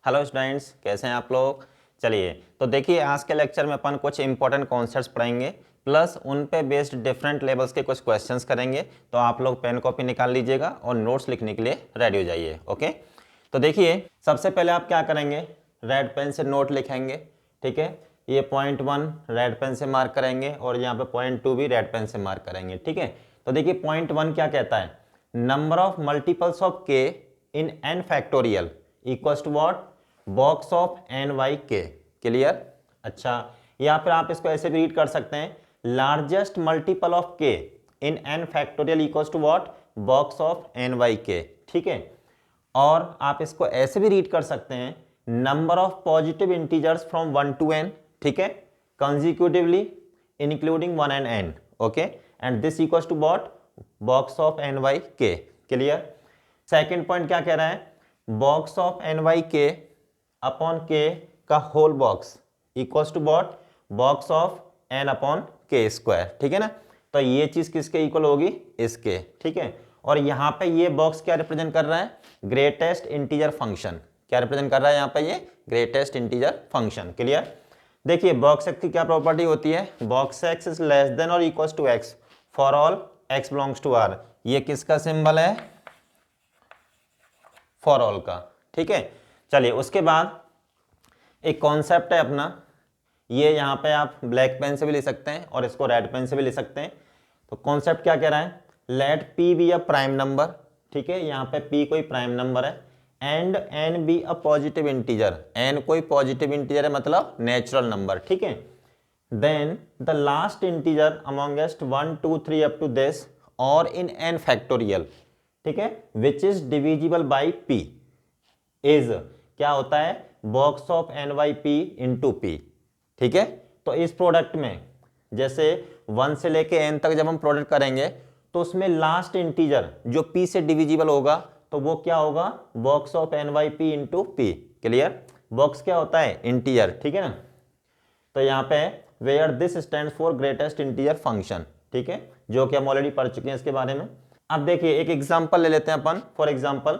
Hello students, कैसे हैं आप लोग। चलिए तो देखिए, आज के लेक्चर में अपन कुछ इंपॉर्टेंट कॉन्सेप्ट्स पढ़ेंगे, प्लस उन पे बेस्ड डिफरेंट लेवल्स के कुछ क्वेश्चंस करेंगे। तो आप लोग पेन कॉपी निकाल लीजिएगा और नोट्स लिखने के लिए रेडी हो जाइए। ओके, तो देखिए सबसे पहले आप क्या करेंगे, रेड पेन से नोट लिखेंगे। ठीक है, ये पॉइंट 1 रेड पेन से मार्क करेंगे और यहाँ पे पॉइंट 2 भी रेड पेन से मार्क करेंगे। ठीक है, तो देखिए पॉइंट 1 क्या कहता है, number of multiples of k in n factorial equals to what, box of n by k. Clear. अच्छा, या फिर आप इसको ऐसे भी रीड कर सकते हैं, largest multiple of k in n factorial equals to what, box of n by k. ठीक है, और आप इसको ऐसे भी रीड कर सकते हैं, number of positive integers from 1 to n। ठीक है, consecutively including 1 and n। Okay, and this equals to what, box of n by k. Clear. Second point क्या कह रहा है, box of n by k upon k का whole box equals to what, box of n upon k square. ठीक है ना, तो ये चीज किसके इक्वल होगी, इसके। ठीक है, और यहाँ पे ये बॉक्स क्या रिप्रेजेंट कर रहा है, ग्रेटेस्ट इंटीजर फंक्शन। क्या रिप्रेजेंट कर रहा है यहाँ पे, ये ग्रेटेस्ट इंटीजर फंक्शन। क्लियर। देखिए बॉक्स एक्स की क्या प्रॉपर्टी होती है, box x is less than और equals to x for all x belongs to R. ये किसका सिंबल है, फॉर ऑल का। ठीक है, चलिए उसके बाद एक कॉन्सेप्ट है अपना, ये यहाँ पे आप ब्लैक पेन से भी ले सकते हैं और इसको रेड पेन से भी ले सकते हैं। तो कॉन्सेप्ट क्या कह रहा है, let p be a prime number. ठीक है, यहाँ पे पी कोई प्राइम नंबर है and n be a positive integer, n कोई पॉजिटिव इंटीजर है मतलब नेचुरल नंबर। ठीक है, then the last integer amongst 1 2 3 up to this और इन एन फैक्टोरियल। ठीक है, which is divisible by p is क्या होता है, box of n by p into p. ठीक है, तो इस प्रोडक्ट में जैसे 1 से लेके n तक जब हम प्रोडक्ट करेंगे तो उसमें लास्ट इंटीजर जो p से डिविजिबल होगा तो वो क्या होगा, box of n by p into p. Clear. Box क्या होता है, इंटीजर। ठीक है ना, तो यहाँ पे where this stands for greatest integer function. ठीक है, जो कि हम ऑलरेडी पढ़ चुके हैं इसके बारे में। अब देखिए एक एग्जांपल ले लेते हैं अपन। For example,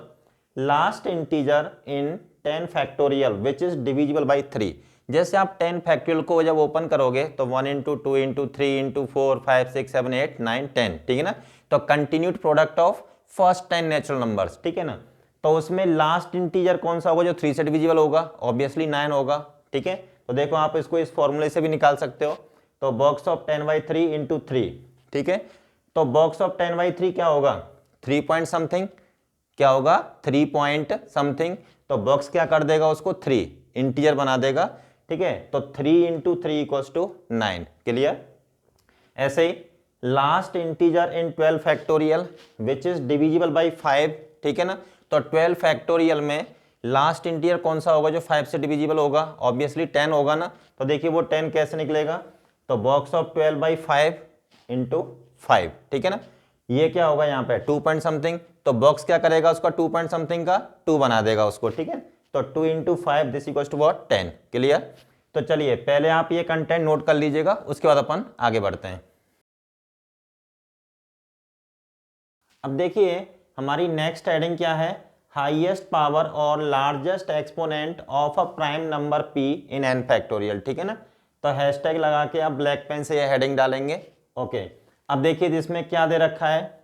last integer in 10 factorial which is divisible by 3। जैसे आप 10 फैक्टोरियल को जब ओपन करोगे तो 1 इंटू 2 इंटू 3 इंटू 4 5 6 7 8 9 10। ठीक है ना, तो continued product of first 10 natural numbers. ठीक है ना, तो उसमें लास्ट इंटीजर कौन सा होगा जो 3 से डिविजिबल होगा, ऑब्वियसली 9 होगा। ठीक है, तो देखो आप इसको इस फॉर्मूले से भी निकाल सकते हो, तो बॉक्स ऑफ 10 बाई 3 इंटू 3। ठीक है, तो बॉक्स ऑफ 10 बाई 3 क्या होगा, 3 पॉइंट समथिंग। क्या होगा, 3 पॉइंट समथिंग। तो बॉक्स क्या कर देगा, उसको 3 इंटीजर बना देगा। ठीक है, तो 3 इंटू 3 इक्वल्स टू 9। क्लियर। ऐसे ही last integer in 12 factorial which is divisible by 5। ठीक है ना, तो 12 फैक्टोरियल में लास्ट इंटीजर कौन सा होगा जो 5 से डिविजिबल होगा, ऑब्वियसली 10 होगा ना। तो देखिए वो 10 कैसे निकलेगा, तो बॉक्स ऑफ 12 बाई 5 इंटू 5। ठीक है ना, ये क्या होगा यहाँ पे 2 पॉइंट समथिंग। तो बॉक्स क्या करेगा, उसका 2 पॉइंट समथिंग का 2 बना देगा उसको। ठीक है, तो 2 into 5 this equals to what, 10। Clear. तो चलिए पहले आप ये कंटेंट नोट कर लीजिएगा, उसके बाद अपन आगे बढ़ते हैं। अब देखिए हमारी नेक्स्ट हेडिंग क्या है, हाईएस्ट पावर और largest exponent of a prime number p in n factorial. ठीक है ना, तो हैशटैग लगा के आप ब्लैक पेन से ये हेडिंग डालेंगे। ओके, अब देखिए जिसमें क्या दे रखा है,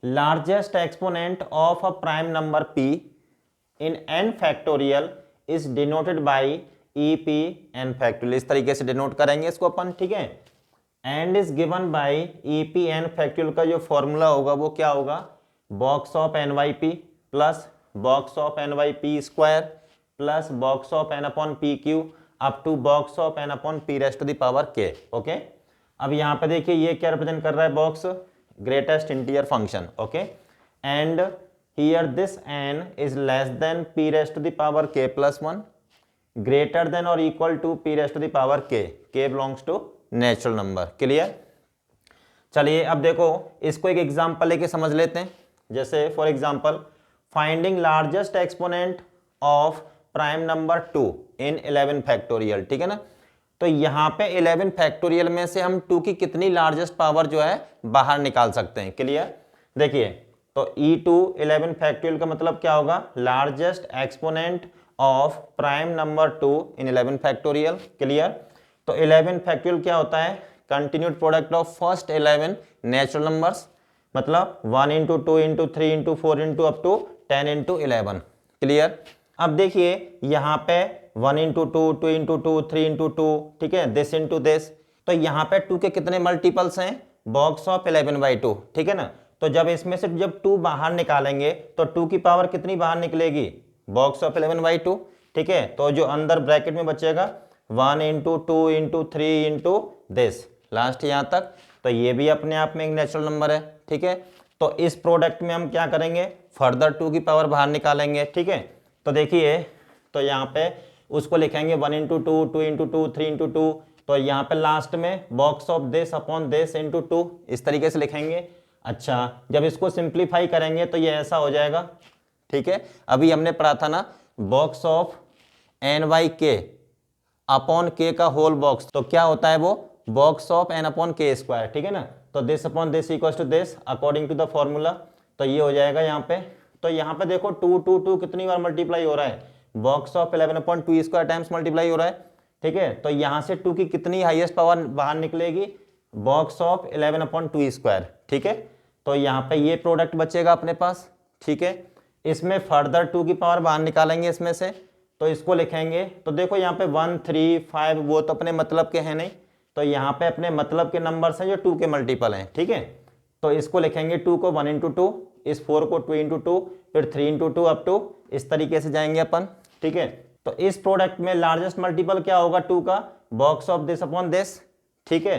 largest exponent of a prime number p in n factorial is denoted by EP n factorial. इस तरीके से डिनोट करेंगे इसको अपन। ठीक है, and is given by EP n factorial का जो फॉर्मूला होगा वो क्या होगा, box of n by p plus box of n by p square plus box of n upon p cube up to box of n upon p rest to the power के। Okay, अब यहाँ पे देखिए ये क्या represent कर रहा है, box greatest integer function. Okay, and here this n is less than p raised to the power k plus 1, greater than और equal to p raised to the power k belongs to natural number. Clear. चलिए अब देखो इसको एक example लेके समझ लेते हैं। जैसे for example, finding largest exponent of prime number 2 in 11 factorial. ठीक है ना, तो यहाँ पे 11 फैक्टोरियल में से हम 2 की कितनी लार्जेस्ट पावर जो है बाहर निकाल सकते हैं। क्लियर। देखिए तो e2 11 फैक्टोरियल का मतलब क्या होगा, largest exponent of prime number 2 in 11 factorial. Clear. तो 11 फैक्टोरियल क्या होता है? Continued product of first 11 natural numbers, मतलब 1 into 2 into 3 into 4 into up to 10 into 11। Clear. अब देखिए यहाँ पे 1 इंटू 2, 2 इंटू 2, 3 इंटू 2, ठीक है, दिस इंटू दिस। तो यहाँ पे 2 के कितने मल्टीपल्स हैं? बॉक्स ऑफ 11/2, ठीक है ना। तो जब इसमें से जब 2 बाहर निकालेंगे तो 2 की पावर कितनी बाहर निकलेगी? बॉक्स ऑफ 11/2, ठीक है। तो जो अंदर ब्रैकेट में बचेगा 1 into 2 into 3 into this, last यहाँ तक। तो ये भी अपने आप में एक नेचुरल नंबर है, ठीक है। तो इस प्रोडक्ट में हम क्या करेंगे? फर्दर 2 की पावर बाहर निकालेंगे, ठीक है। तो देखिए, तो यहाँ पे उसको लिखेंगे 1 इंटू 2, 2 इंटू 2, 3 इंटू 2। तो यहाँ पे लास्ट में box of this upon this into 2, इस तरीके से लिखेंगे। अच्छा, जब इसको सिंप्लीफाई करेंगे तो ये ऐसा हो जाएगा, ठीक है। अभी हमने पढ़ा था ना, box of n/k upon k का होल बॉक्स, तो क्या होता है वो? Box of n upon k square, ठीक है ना। तो this upon this equals to this according to the formula. तो ये हो जाएगा यहाँ पे। तो यहाँ पे देखो 2 2 2 कितनी बार मल्टीप्लाई हो रहा है? Box of 11/2 square times multiply हो रहा है, ठीक है। तो यहाँ से 2 की कितनी हाईएस्ट पावर बाहर निकलेगी? बॉक्स ऑफ 11/2 स्क्वायर, ठीक है। तो यहाँ पे ये प्रोडक्ट बचेगा अपने पास, ठीक है। इसमें फर्दर 2 की पावर बाहर निकालेंगे इसमें से, तो इसको लिखेंगे। तो देखो यहाँ पे 1 3 5 वो तो अपने मतलब के हैं नहीं, तो यहाँ पे अपने मतलब के नंबर्स हैं जो 2 के मल्टीपल हैं, ठीक है। तो इसको लिखेंगे 2 को 1 इंटू 2, इस 4 को 2 इंटू 2, फिर 3 इंटू 2 अप टू, इस तरीके से जाएंगे अपन, ठीक है। तो इस प्रोडक्ट में लार्जेस्ट मल्टीपल क्या होगा 2 का? Box of this upon this, ठीक है।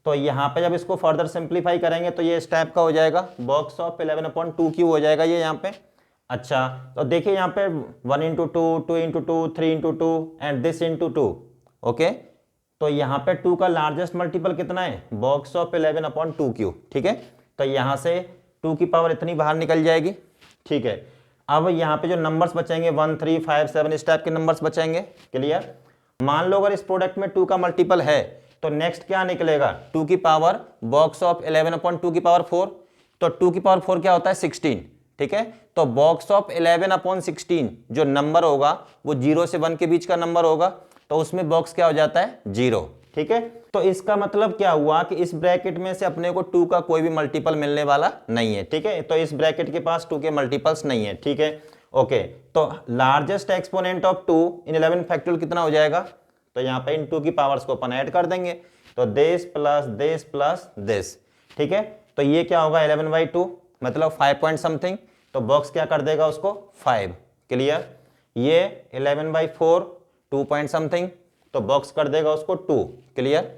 तो यहाँ पे जब इसको फर्दर सिंप्लीफाई करेंगे तो ये इस टाइप का हो जाएगा, बॉक्स ऑफ 11/2 क्यू हो जाएगा ये यहाँ पे। अच्छा, तो देखिए यहाँ पे 1 into 2, 2 into 2, 3 into 2 and this into 2, okay. तो यहाँ पे 2 का लार्जेस्ट मल्टीपल कितना है? बॉक्स ऑफ 11/2 क्यू, ठीक है। तो यहाँ से 2 की पावर इतनी बाहर निकल जाएगी, ठीक है। अब यहाँ पे जो नंबर्स बचेंगे 1 3 5 7 इस टाइप के नंबर्स बचेंगे। क्लियर। मान लो अगर इस प्रोडक्ट में 2 का मल्टीपल है तो नेक्स्ट क्या निकलेगा? 2 की पावर बॉक्स ऑफ 11/2 की पावर 4। तो 2 की पावर 4 क्या होता है? 16, ठीक है। तो बॉक्स ऑफ 11/16 जो नंबर होगा वो 0 से 1 के बीच का नंबर होगा, तो उसमें बॉक्स क्या हो जाता है? 0, ठीक है। तो इसका मतलब क्या हुआ कि इस ब्रैकेट में से अपने को 2 का कोई भी मल्टीपल मिलने वाला नहीं है, ठीक है। तो इस ब्रैकेट के पास 2 के मल्टीपल्स नहीं है, ठीक है, ओके। तो largest exponent of 2 in 11 factorial कितना हो जाएगा? तो यहाँ पे इन 2 की पावर्स को अपन ऐड कर देंगे, तो this plus this plus this, ठीक है। तो ये क्या होगा? 11/2 मतलब 5 पॉइंट समथिंग, तो बॉक्स क्या कर देगा उसको? 5। क्लियर। ये 11/4 2 पॉइंट समथिंग, तो बॉक्स कर देगा उसको 2। क्लियर।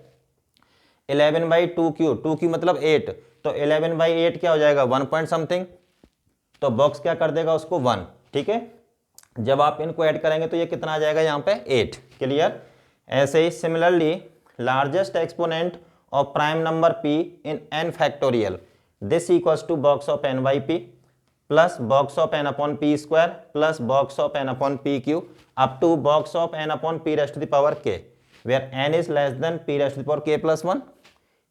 11/2 क्यू, 2 की मतलब 8, तो 11/8 क्या हो जाएगा? 1 पॉइंट समथिंग, तो बॉक्स क्या कर देगा उसको? 1, ठीक है। जब आप इनको ऐड करेंगे तो ये कितना आ जाएगा यहाँ पे? 8। क्लियर। ऐसे ही similarly largest exponent of prime number p in n factorial, this equals to box of n/p plus box of n upon p square plus box of n upon p cube up to box of n upon p raise to the power k, where n is less than p raise to the power k plus 1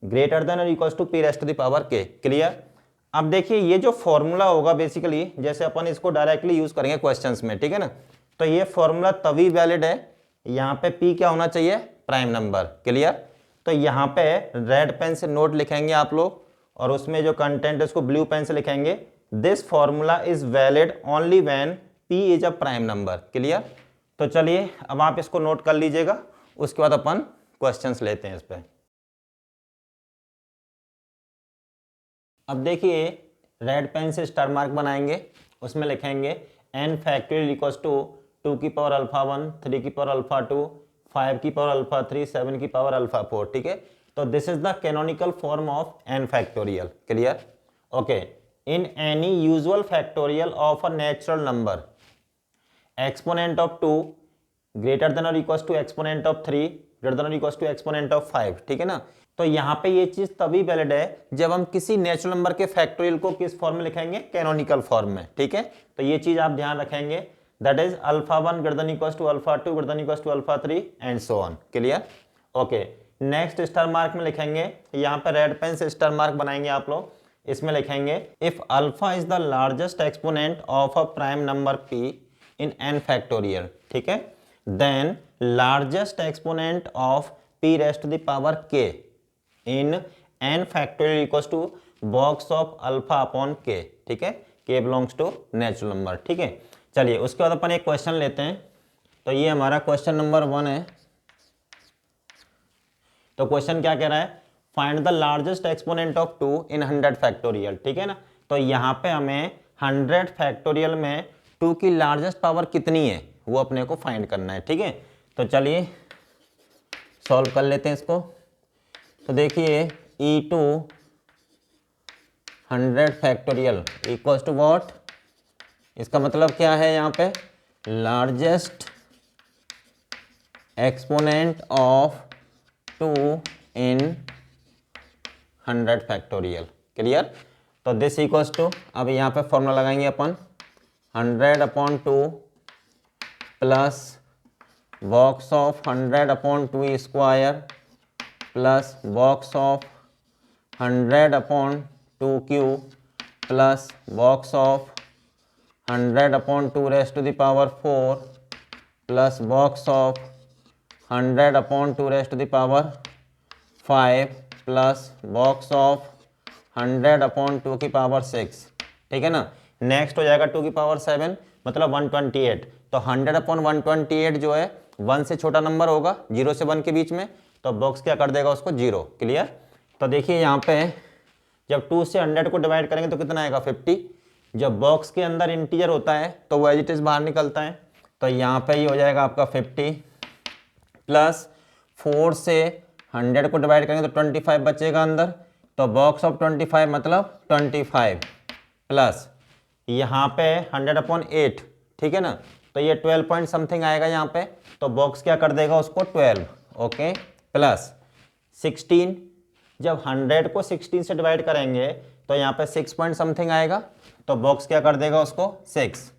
greater than और equals to p raise to the power k। Clear. अब देखिए ये जो formula होगा basically, जैसे अपन इसको directly use करेंगे questions में, ठीक है ना। तो ये फॉर्मूला तभी वैलिड है, यहाँ पे p क्या होना चाहिए? Prime number. क्लियर। तो यहाँ पे रेड पेन से नोट लिखेंगे आप लोग, और उसमें जो कंटेंट है उसको ब्लू पेन से लिखेंगे, this formula is valid only when p is a prime number. Clear. तो चलिए अब आप इसको नोट कर लीजिएगा, उसके बाद अपन क्वेश्चंस लेते हैं इस पे। अब देखिए रेड पेन से स्टार मार्क बनाएंगे, उसमें लिखेंगे n फैक्टोरियल इक्वल्स टू 2 की पावर अल्फा 1, 3 की पावर अल्फा 2, 5 की पावर अल्फा 3, 7 की पावर अल्फा 4, ठीक है। तो this is the canonical form of n factorial. Clear. Okay. In any usual factorial of a natural number, exponent of 2 greater than और equals to exponent of 3 greater than और equals to exponent of 5, ठीक है ना। तो यहाँ पे ये चीज तभी वैलिड है जब हम किसी नेचुरल नंबर के फैक्टोरियल को किस फॉर्म में लिखेंगे? कैनोनिकल फॉर्म में, ठीक है। तो ये चीज आप ध्यान रखेंगे, that is alpha 1 greater than equals to alpha 2 greater than equals to alpha 3 and so on. Clear. Okay. Next star mark में लिखेंगे, यहाँ पे रेड पेन से स्टार मार्क बनाएंगे आप लोग, इसमें लिखेंगे if alpha is the largest exponent of a prime number p in n factorial, ठीक है। Then largest exponent of p raised to the power k in n factorial equals to box of alpha upon k, ठीक है। k belongs to natural number, ठीक है। चलिए उसके बाद अपन एक क्वेश्चन लेते हैं। तो ये हमारा क्वेश्चन नंबर 1 है। तो क्वेश्चन क्या कह रहा है, find the largest exponent of 2 in 100 factorial, ठीक है ना। तो यहाँ पे हमें 100 फैक्टोरियल में 2 की लार्जेस्ट पावर कितनी है वो अपने को फाइंड करना है, ठीक है। तो चलिए सॉल्व कर लेते हैं इसको। तो देखिए e2 100 factorial equals to what, इसका मतलब क्या है यहाँ पे, largest exponent of 2 in 100 factorial, clear. तो दिस इक्वल्स टू, अब यहाँ पे फॉर्मूला लगाएंगे अपन 100 upon 2 plus box of 100 upon 2 square plus box of 100 upon 2 cube plus box of 100 upon 2 raised to the power 4 plus box of 100 upon 2 raised to the power 5 plus box of 100 upon 2 की power 6, ठीक है ना। Next हो जाएगा 2 की power 7 मतलब 128। तो 100 upon 128 जो है 1 से छोटा नंबर होगा, 0 से 1 के बीच में, तो बॉक्स क्या कर देगा उसको 0, क्लियर। तो देखिए यहाँ पे जब 2 से 100 को डिवाइड करेंगे तो कितना आएगा 50। जब बॉक्स के अंदर इंटीजर होता है तो वो एज इट इज बाहर निकलता है। तो यहाँ पे ये हो जाएगा आपका 50 प्लस 4 से 100 को डिवाइड करेंगे तो 25 बचेगा अंदर, तो बॉक्स ऑफ 25 मतलब 25 प्लस यहाँ पे 100 अपॉन 8, ठीक है ना। तो ये 12 पॉइंट समथिंग आएगा यहाँ पे, तो बॉक्स क्या कर देगा उसको 12, ओके, प्लस 16। जब 100 को 16 से डिवाइड करेंगे तो यहाँ पे 6 पॉइंट समथिंग आएगा, तो बॉक्स क्या कर देगा उसको 6।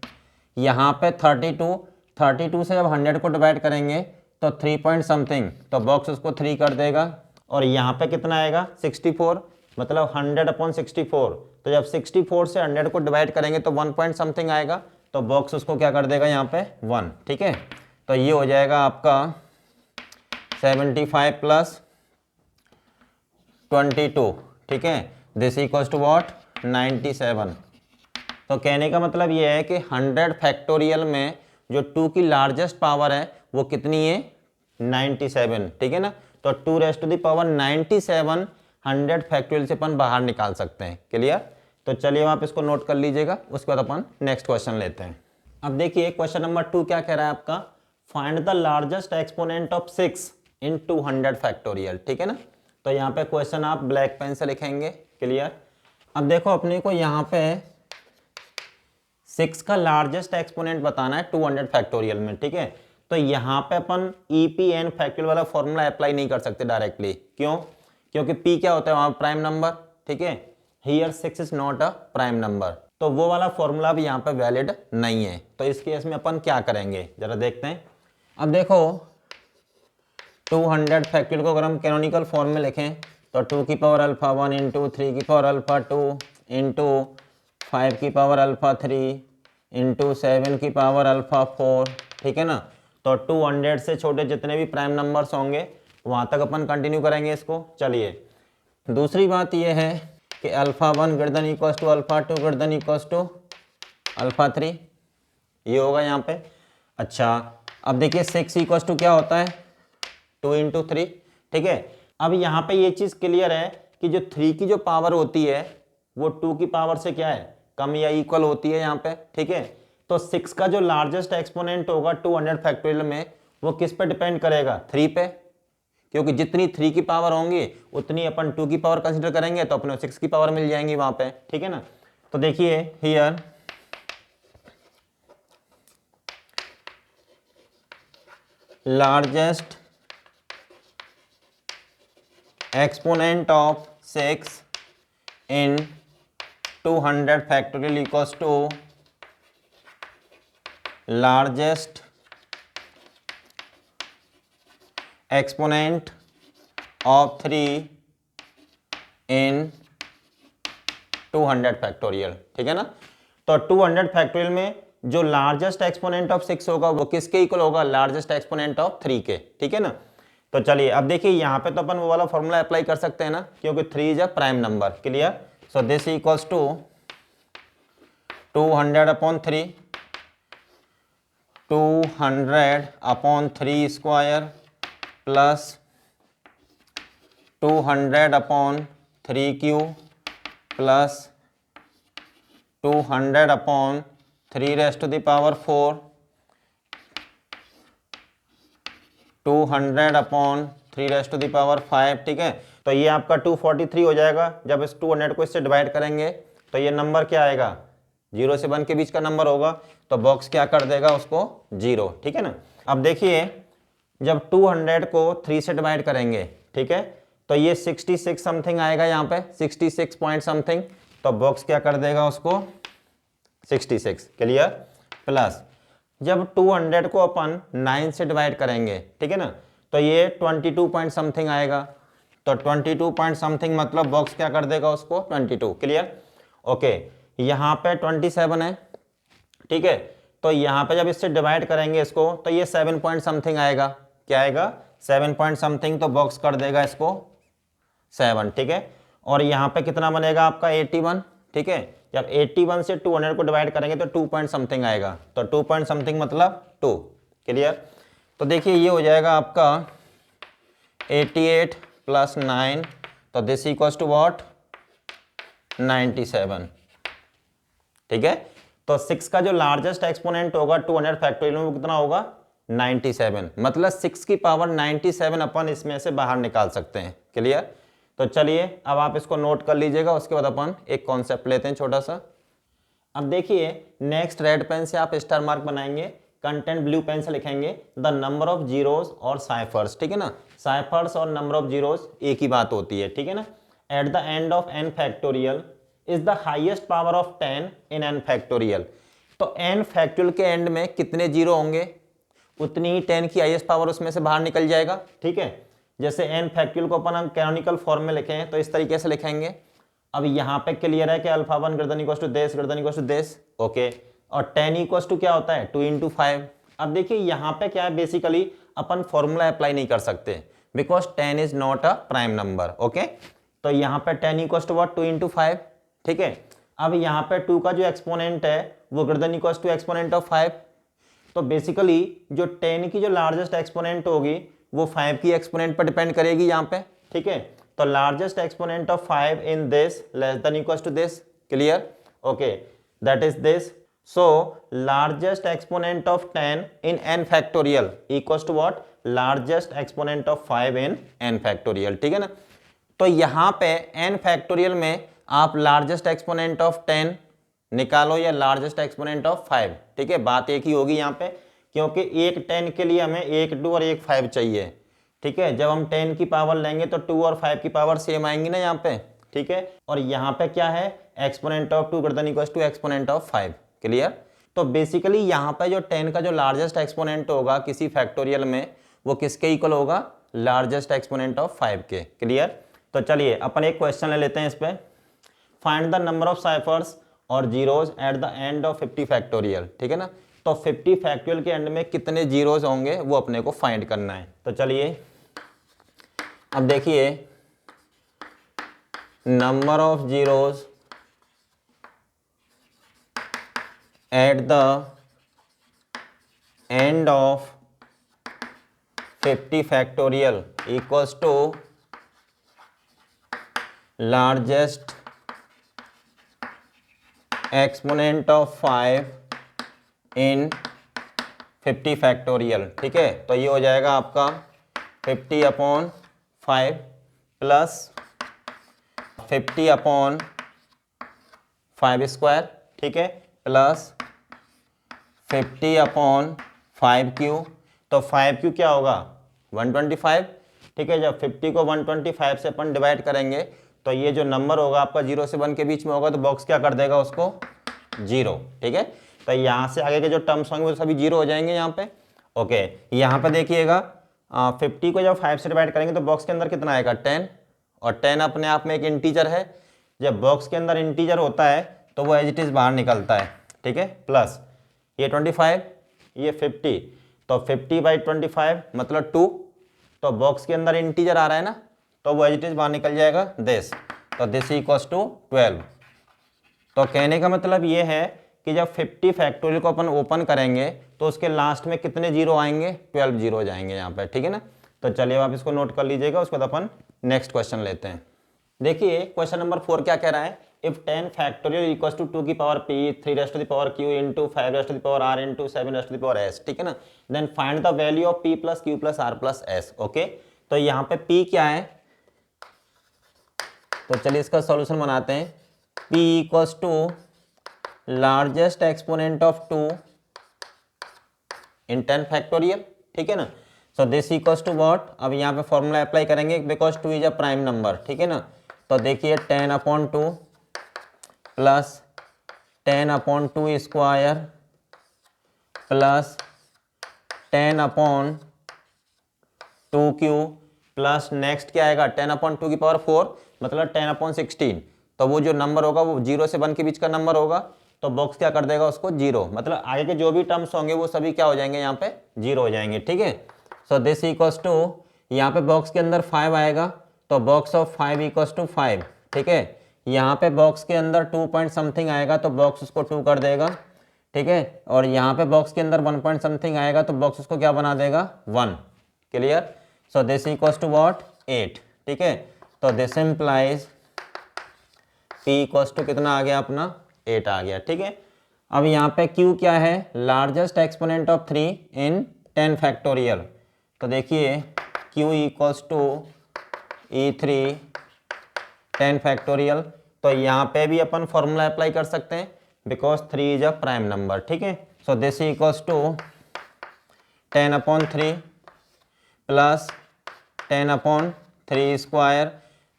यहाँ पे 32 से जब 100 को डिवाइड करेंगे तो 3 पॉइंट समथिंग, तो बॉक्स उसको 3 कर देगा। और यहाँ पे कितना आएगा 64 मतलब 100 अपॉन 64, तो जब 64 से 100 को डिवाइड करेंगे तो 1 पॉइंट समथिंग आएगा, तो बॉक्स उसको क्या कर देगा यहाँ पे 1, ठीक है। तो ये हो जाएगा आपका 75 प्लस 22, ठीक है, दिस इक्वल्स टू व्हाट 97। तो कहने का मतलब ये है कि 100 फैक्टोरियल में जो 2 की लार्जेस्ट पावर है वो कितनी है 97, ठीक है ना। तो 2 raised to the power 97 100 factorial से अपन बाहर निकाल सकते हैं, क्लियर। तो चलिए आप इसको नोट कर लीजिएगा, उसके बाद अपन नेक्स्ट क्वेश्चन लेते हैं। अब देखिए क्वेश्चन नंबर 2 क्या कह रहा है आपका, find the largest exponent of 6 in 200 factorial, ठीक है ना। तो यहाँ पे क्वेश्चन आप ब्लैक पेन से लिखेंगे, क्लियर। अब देखो अपने को यहाँ पे 6 का लार्जेस्ट एक्सपोनेंट बताना है 200 फैक्टोरियल में, ठीक है। तो यहाँ पे अपन EPN फैक्टोरियल वाला फॉर्मूला अप्लाई नहीं कर सकते डायरेक्टली, क्यों, क्योंकि P क्या होता है वहाँ प्राइम नंबर, ठीक है। Here 6 is not a prime number, तो वो वाला फॉर्मूला भी यहाँ पे वैलिड नहीं है। तो इस केस में अपन क्या करेंगे जरा देखते हैं। अब देखो 200 फैक्टोरियल को अगर हम कैनोनिकल फॉर्म में लिखें तो 2 की पावर अल्फा 1 इंटू 3 की पावर अल्फा 2 इंटू 5 की पावर अल्फा 3 इंटू 7 की पावर अल्फा 4, ठीक है ना। तो 200 से छोटे जितने भी प्राइम नंबर्स होंगे वहाँ तक अपन कंटिन्यू करेंगे इसको। चलिए दूसरी बात यह है कि alpha 1 greater than equals to alpha 2 greater than equals to alpha 3, ये होगा यहाँ पे। अच्छा अब देखिए 6 इक्वल्स टू क्या होता है 2 इंटू 3, ठीक है। अब यहाँ पे ये चीज़ क्लियर है कि जो 3 की जो पावर होती है वो 2 की पावर से क्या है कम या इक्वल होती है यहाँ पे, ठीक है। तो 6 का जो लार्जेस्ट एक्सपोनेंट होगा 200 फैक्टोरियल में वो किस पे डिपेंड करेगा 3 पे, क्योंकि जितनी 3 की पावर होंगी उतनी अपन 2 की पावर कंसीडर करेंगे तो अपने 6 की पावर मिल जाएंगी वहां पे, ठीक है ना। तो देखिए here largest exponent of 6 in 200 factorial equals to largest exponent of 3 in 200 factorial, ठीक है ना। तो 200 फैक्टोरियल में जो लार्जेस्ट एक्सपोनेंट ऑफ 6 होगा वो किसके इक्वल होगा, लार्जेस्ट एक्सपोनेंट ऑफ 3 के, ठीक है ना। तो चलिए अब देखिए यहाँ पे तो अपन वो वाला फॉर्मूला अप्लाई कर सकते हैं ना, क्योंकि 3 is a prime number, clear. So this equals to 200/3, 200/3 square plus 200/3 cube plus 200/3 raise to the power 4, 200/3 raise to the power 5, ठीक है। तो ये आपका 243 हो जाएगा। जब इस 200 को इससे डिवाइड करेंगे तो ये नंबर क्या आएगा, 0 से 1 के बीच का नंबर होगा, तो बॉक्स क्या कर देगा उसको 0, ठीक है ना। अब देखिए जब 200 को 3 से डिवाइड करेंगे, ठीक है, तो ये 66 समथिंग आएगा, यहाँ पे 66 पॉइंट समथिंग, तो बॉक्स क्या कर देगा उसको 66, क्लियर। प्लस जब 200 को अपन 9 से डिवाइड करेंगे, ठीक है ना, तो ये 22 पॉइंट समथिंग आएगा, तो 22 पॉइंट समथिंग मतलब बॉक्स क्या कर देगा उसको 22, क्लियर। ओके, यहाँ पे 27 है, ठीक है, तो यहाँ पे जब इससे डिवाइड करेंगे इसको तो ये 7 पॉइंट समथिंग आएगा, क्या आएगा 7 पॉइंट समथिंग, तो बॉक्स कर देगा इसको 7, ठीक है। और यहाँ पे कितना बनेगा आपका 81, ठीक है। जब 81 से 200 को डिवाइड करेंगे तो 2 पॉइंट समथिंग आएगा, तो 2 पॉइंट समथिंग मतलब 2, क्लियर। तो देखिए ये हो जाएगा आपका 88 प्लस 9, तो दिस इक्वल्स टू व्हाट 97, ठीक है। तो 6 का जो लार्जेस्ट एक्सपोनेंट होगा 200 फैक्टोरियल में वो कितना होगा 97, मतलब 6 की पावर 97 अपन इसमें से बाहर निकाल सकते हैं, क्लियर। तो चलिए अब आप इसको नोट कर लीजिएगा, उसके बाद अपन एक कॉन्सेप्ट लेते हैं छोटा सा। अब देखिए नेक्स्ट रेड पेन से आप स्टार मार्क बनाएंगे, कंटेंट ब्लू पेन से लिखेंगे द नंबर ऑफ जीरोस और साइफर्स, ठीक है ना। साइफर्स और नंबर ऑफ जीरोस एक ही बात होती है, ठीक है ना। Eight the end of n factorial is the highest power of 10 in n factorial. तो n फैक्टोरियल के एंड में कितने जीरो होंगे, उतनी ही 10 की हाईएस्ट पावर उसमें से बाहर निकल जाएगा, ठीक है। जैसे n फैक्टोरियल को अपन हम कैनोनिकल फॉर्म में लिखे हैं तो इस तरीके से लिखेंगे। अब यहाँ पे क्लियर है कि alpha 1 greater than equals to this greater than equals to this, okay. और 10 इक्वल्स टू क्या होता है 2 × 5। अब देखिए यहाँ पे क्या है, बेसिकली अपन फॉर्मूला अप्लाई नहीं कर सकते because 10 is not a prime number, okay. तो यहाँ पे 10 इक्वल्स टू व्हाट 2 × 5, ठीक है। अब यहाँ पे 2 का जो एक्सपोनेंट है वो greater than equals to exponent of 5। तो बेसिकली जो 10 की जो लार्जेस्ट एक्सपोनेंट होगी वो 5 की एक्सपोनेंट पर डिपेंड करेगी यहाँ पे, ठीक है। तो largest exponent of 5 in this less than equals to this, clear, okay, that is this. So largest exponent of 10 in n factorial equals to what largest exponent of 5 in n factorial, ठीक है ना। तो यहाँ पे n factorial में आप largest exponent of 10 निकालो या लार्जेस्ट एक्सपोनेंट ऑफ 5, ठीक है, बात एक ही होगी यहाँ पे, क्योंकि एक 10 के लिए हमें एक 2 और एक 5 चाहिए, ठीक है। जब हम 10 की पावर लेंगे तो 2 और 5 की पावर सेम आएंगी ना यहाँ पे, ठीक है। और यहाँ पे क्या है exponent of 2 greater than equals to exponent of 5, clear. तो बेसिकली यहाँ पे जो 10 का जो लार्जेस्ट एक्सपोनेंट होगा किसी फैक्टोरियल में वो किसके इक्वल होगा, लार्जेस्ट एक्सपोनेंट ऑफ 5 के, क्लियर। तो चलिए अपन एक क्वेश्चन ले लेते हैं इस पे। Find the number of ciphers और zeros at the end of 50 factorial, ठीक है ना। तो 50 फैक्टोरियल के एंड में कितने जीरोज होंगे वो अपने को फाइंड करना है। तो चलिए अब देखिए number of zeros at the end of 50 factorial equals to largest exponent of 5 in 50 factorial, ठीक है। तो ये हो जाएगा आपका 50/5 प्लस 50/5 स्क्वायर, ठीक है, प्लस 50/5 क्यू। तो 5 क्यू क्या होगा 125, ठीक है। जब 50 को 125 से अपन डिवाइड करेंगे तो ये जो नंबर होगा आपका 0 से 1 के बीच में होगा, तो बॉक्स क्या कर देगा उसको 0, ठीक है। तो यहाँ से आगे के जो टर्म्स होंगे वो सभी 0 हो जाएंगे यहाँ पे, ओके। यहाँ पे देखिएगा 50 को जब 5 से डिवाइड करेंगे तो बॉक्स के अंदर कितना आएगा 10, और 10 अपने आप में एक इंटीजर है। जब बॉक्स के अंदर इंटीजर होता है तो वो एज इट इज बाहर निकलता है, ठीक है। प्लस ये 25, ये 50, तो 50/25 मतलब 2, तो बॉक्स के अंदर इंटीजर आ रहा है ना, तो वो एज इट इज बाहर निकल जाएगा दिस, तो दिस इक्वल्स टू 12। तो कहने का मतलब ये है कि जब 50 फैक्टोरियल को अपन ओपन करेंगे तो उसके लास्ट में कितने जीरो आएंगे, 12 जीरो जाएंगे यहाँ पे, ठीक है ना। तो चलिए आप इसको नोट कर लीजिएगा, उसके बाद अपन नेक्स्ट क्वेश्चन लेते हैं। देखिए क्वेश्चन नंबर 4 क्या कह रहा है, इफ 10 फैक्टोरियल इक्वल्स टू 2 की power p 3 raised to the power q into 5 raised to the power r into 7 raised to the power s, ठीक है ना। Then find the value of p plus q plus r plus s। Okay, तो यहाँ पे p क्या है, तो चलिए इसका सॉल्यूशन बनाते हैं। p equals to largest exponent of 2 in 10 factorial, ठीक है ना। So this equals to what, अब यहाँ पे फॉर्मूला अप्लाई करेंगे because 2 is a prime number, ठीक है ना। तो देखिए 10/2 plus 10/2 square plus 10/2 plus next क्या आएगा 10/2 की पावर 4 मतलब 10/16। तो वो जो नंबर होगा वो 0 से 1 के बीच का नंबर होगा, तो बॉक्स क्या कर देगा उसको 0, मतलब आगे के जो भी टर्म्स होंगे वो सभी क्या हो जाएंगे यहाँ पे 0 हो जाएंगे, ठीक है। सो दिस इक्वल्स टू, यहाँ पे बॉक्स के अंदर 5 आएगा, तो बॉक्स ऑफ 5 इक्वल्स टू 5, ठीक है। यहाँ पे बॉक्स के अंदर 2 पॉइंट समथिंग आएगा तो बॉक्स उसको 2 कर देगा, ठीक है। और यहाँ पे बॉक्स के अंदर 1 पॉइंट समथिंग आएगा तो बॉक्स उसको क्या बना देगा 1, clear. So this equals to what 8, ठीक है। तो this implies p equals to कितना आ गया अपना 8 आ गया, ठीक है। अब यहाँ पे q क्या है, largest exponent of 3 in 10 factorial. तो देखिए q equals to E3 10 factorial, तो यहाँ पे भी अपन फॉर्मूला अप्लाई कर सकते हैं because 3 is a prime number, ठीक है। So this equals to 10/3 plus 10/3 square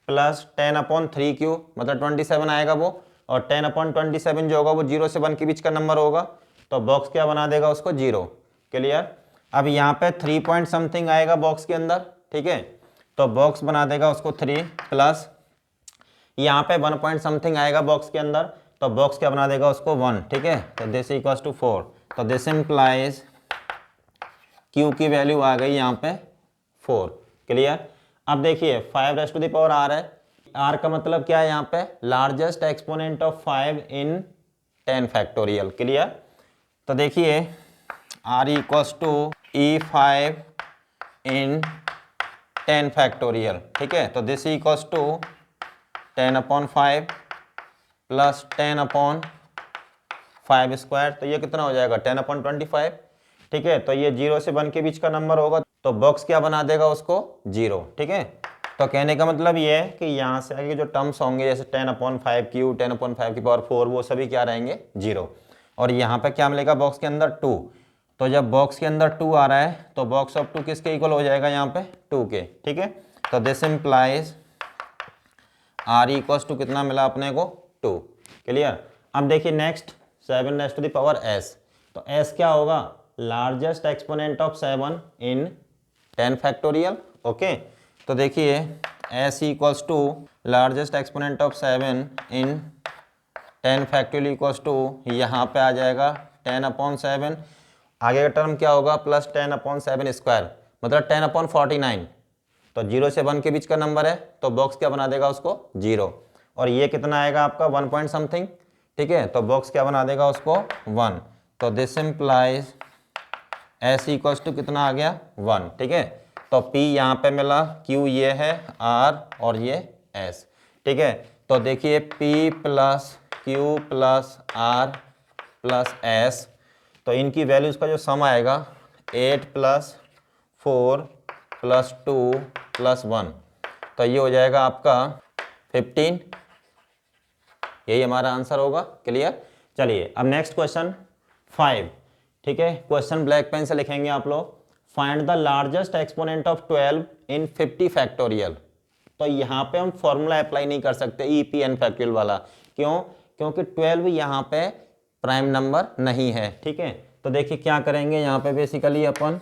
plus 10/3 मतलब 27 आएगा वो, और 10/27 जो होगा वो 0 से 1 के बीच का नंबर होगा, तो बॉक्स क्या बना देगा उसको 0, क्लियर। अब यहाँ पे 3 पॉइंट समथिंग आएगा बॉक्स के अंदर, ठीक है, तो बॉक्स बना देगा उसको 3 प्लस यहाँ पे 1 पॉइंट समथिंग आएगा बॉक्स के अंदर, तो बॉक्स क्या बना देगा उसको 1, ठीक है। तो दिस इक्वल्स टू 4, तो दिस इम्प्लाइज q की वैल्यू आ गई यहाँ पे 4, क्लियर। अब देखिए 5 raised to the power r है, r का मतलब क्या है यहाँ पे largest exponent of 5 in 10 factorial, clear. तो देखिए r equals to E5 in 10 factorial, ठीक है। तो this equals to 10/5 plus 10/5 square, तो ये कितना हो जाएगा 10/25, ठीक है। तो ये 0 से 1 के बीच का नंबर होगा, तो बॉक्स क्या बना देगा उसको 0, ठीक है। तो कहने का मतलब ये है कि यहाँ से आगे जो टर्म्स होंगे जैसे 10/5 q 10/5 की पावर 4 वो सभी क्या रहेंगे 0, और यहाँ पे क्या मिलेगा बॉक्स के अंदर 2, तो जब बॉक्स के अंदर 2 आ रहा है तो बॉक्स ऑफ 2 किसके इक्वल हो जाएगा यहाँ पे 2 के, ठीक है। तो this implies r equals to कितना मिला अपने को 2, क्लियर। अब देखिए next 7 raised to the power s, तो s क्या होगा largest exponent of 7 in 10 factorial, okay. तो देखिए s equals to largest exponent of 7 in 10 factorial equals to यहाँ पे आ जाएगा 10/7, आगे का टर्म क्या होगा प्लस 10/7 स्क्वायर मतलब 10/49, तो 0 से 1 के बीच का नंबर है, तो बॉक्स क्या बना देगा उसको 0, और ये कितना आएगा आपका 1 पॉइंट समथिंग, ठीक है, तो बॉक्स क्या बना देगा उसको 1। तो this implies s equals to कितना आ गया 1, ठीक है। तो p यहाँ पे मिला, q ये है, r और ये s, ठीक है। तो देखिए p plus q plus r plus s, तो इनकी वैल्यूज का जो सम आएगा 8 प्लस 4 प्लस 2 प्लस 1, तो ये हो जाएगा आपका 15, यही हमारा आंसर होगा, क्लियर। चलिए अब नेक्स्ट क्वेश्चन 5, ठीक है। क्वेश्चन ब्लैक पेन से लिखेंगे आप लोग, find the largest exponent of 12 in 50 factorial. तो यहाँ पे हम फॉर्मूला अप्लाई नहीं कर सकते EPN फैक्टोरियल वाला, क्यों, क्योंकि 12 यहाँ पे प्राइम नंबर नहीं है, ठीक है। तो देखिए क्या करेंगे यहाँ पे बेसिकली अपन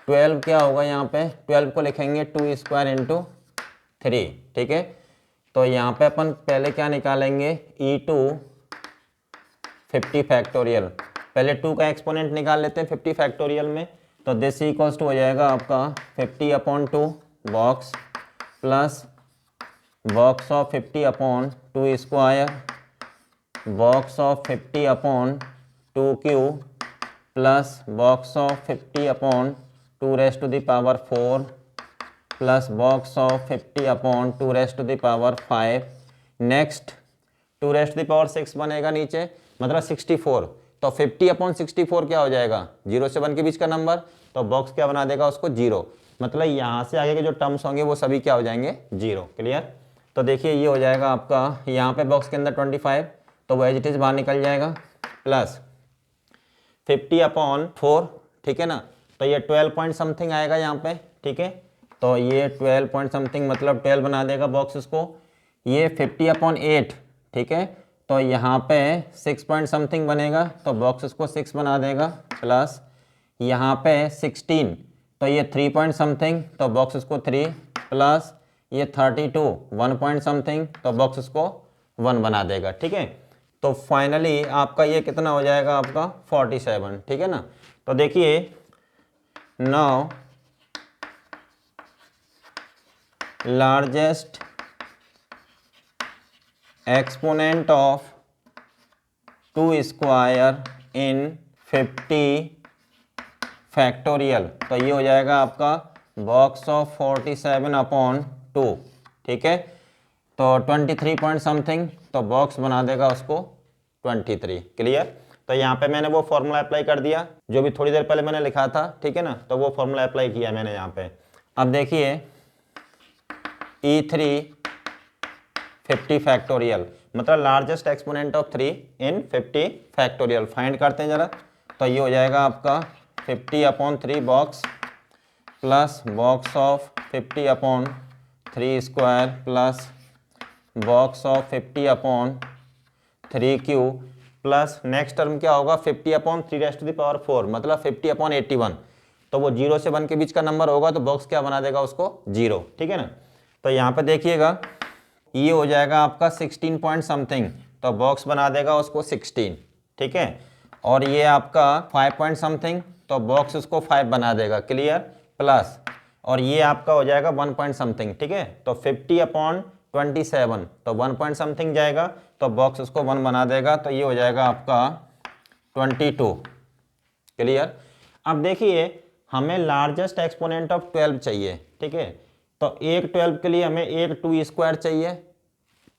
12 क्या होगा यहाँ पे 12 को लिखेंगे 2 स्क्वायर इंटू 3, ठीक है। तो यहाँ पे अपन पहले क्या निकालेंगे E2 50 फैक्टोरियल। पहले 2 का एक्सपोनेंट निकाल लेते हैं 50 फैक्टोरियल में। तो दिस इक्वल्स टू हो जाएगा आपका 50/2 box plus box of 50/2 square box of 50/2 cube plus box of 50/2 raise to the power 4 plus box of 50/2 raise to the power 5। Next 2 raise to the power 6 बनेगा नीचे, मतलब 64। तो 50/64 क्या हो जाएगा, 0 से 1 के बीच का नंबर, तो बॉक्स क्या बना देगा उसको 0। मतलब यहाँ से आगे के जो टर्म्स होंगे वो सभी क्या हो जाएंगे 0। क्लियर। तो देखिए ये हो जाएगा आपका, यहाँ पे बॉक्स के अंदर 25, तो वो एज इट इज़ बाहर निकल जाएगा, प्लस 50/4, ठीक है ना। तो ये 12 पॉइंट समथिंग आएगा यहाँ पे, ठीक है। तो ये 12 पॉइंट समथिंग मतलब 12 बना देगा बॉक्स इसको। ये 50/8, ठीक है। तो यहाँ पे 6 पॉइंट समथिंग बनेगा, तो बॉक्स इसको 6 बना देगा, प्लस यहाँ पे 16, तो ये 3 पॉइंट समथिंग, तो बॉक्स इसको 3, प्लस ये 32 1 पॉइंट समथिंग, तो बॉक्स इसको 1 बना देगा, ठीक है। तो फाइनली आपका ये कितना हो जाएगा आपका 47, ठीक है ना। तो देखिए now largest exponent of 2 square in 50 factorial, तो ये हो जाएगा आपका बॉक्स ऑफ 47/2, ठीक है। तो 23 पॉइंट समथिंग, तो बॉक्स बना देगा उसको 23। क्लियर। तो यहाँ पे मैंने वो फॉर्मूला अप्लाई कर दिया जो भी थोड़ी देर पहले मैंने लिखा था, ठीक है ना। तो वो फॉर्मूला अप्लाई किया मैंने यहाँ पे। अब देखिए E3 50 फैक्टोरियल मतलब largest exponent of 3 in 50 factorial find करते हैं ज़रा। तो ये हो जाएगा आपका 50/3 box plus box of 50/3 square plus box of 50/3 cube plus next term क्या होगा 50/3 रेज़ टू द पावर 4 मतलब 50/81। तो वो 0 से 1 के बीच का नंबर होगा, तो बॉक्स क्या बना देगा उसको 0, ठीक है ना। तो यहाँ पे देखिएगा ये हो जाएगा आपका 16 पॉइंट समथिंग, तो बॉक्स बना देगा उसको 16, ठीक है। और ये आपका 5 पॉइंट समथिंग, तो बॉक्स उसको 5 बना देगा। क्लियर। प्लस और ये आपका हो जाएगा 1 पॉइंट समथिंग, ठीक है। तो 50/27, तो 1 पॉइंट समथिंग जाएगा, तो बॉक्स उसको 1 बना देगा। तो ये हो जाएगा आपका 22। क्लियर। अब देखिए हमें लार्जेस्ट एक्सपोनेंट ऑफ 12 चाहिए, ठीक है। तो एक 12 के लिए हमें एक 2 स्क्वायर चाहिए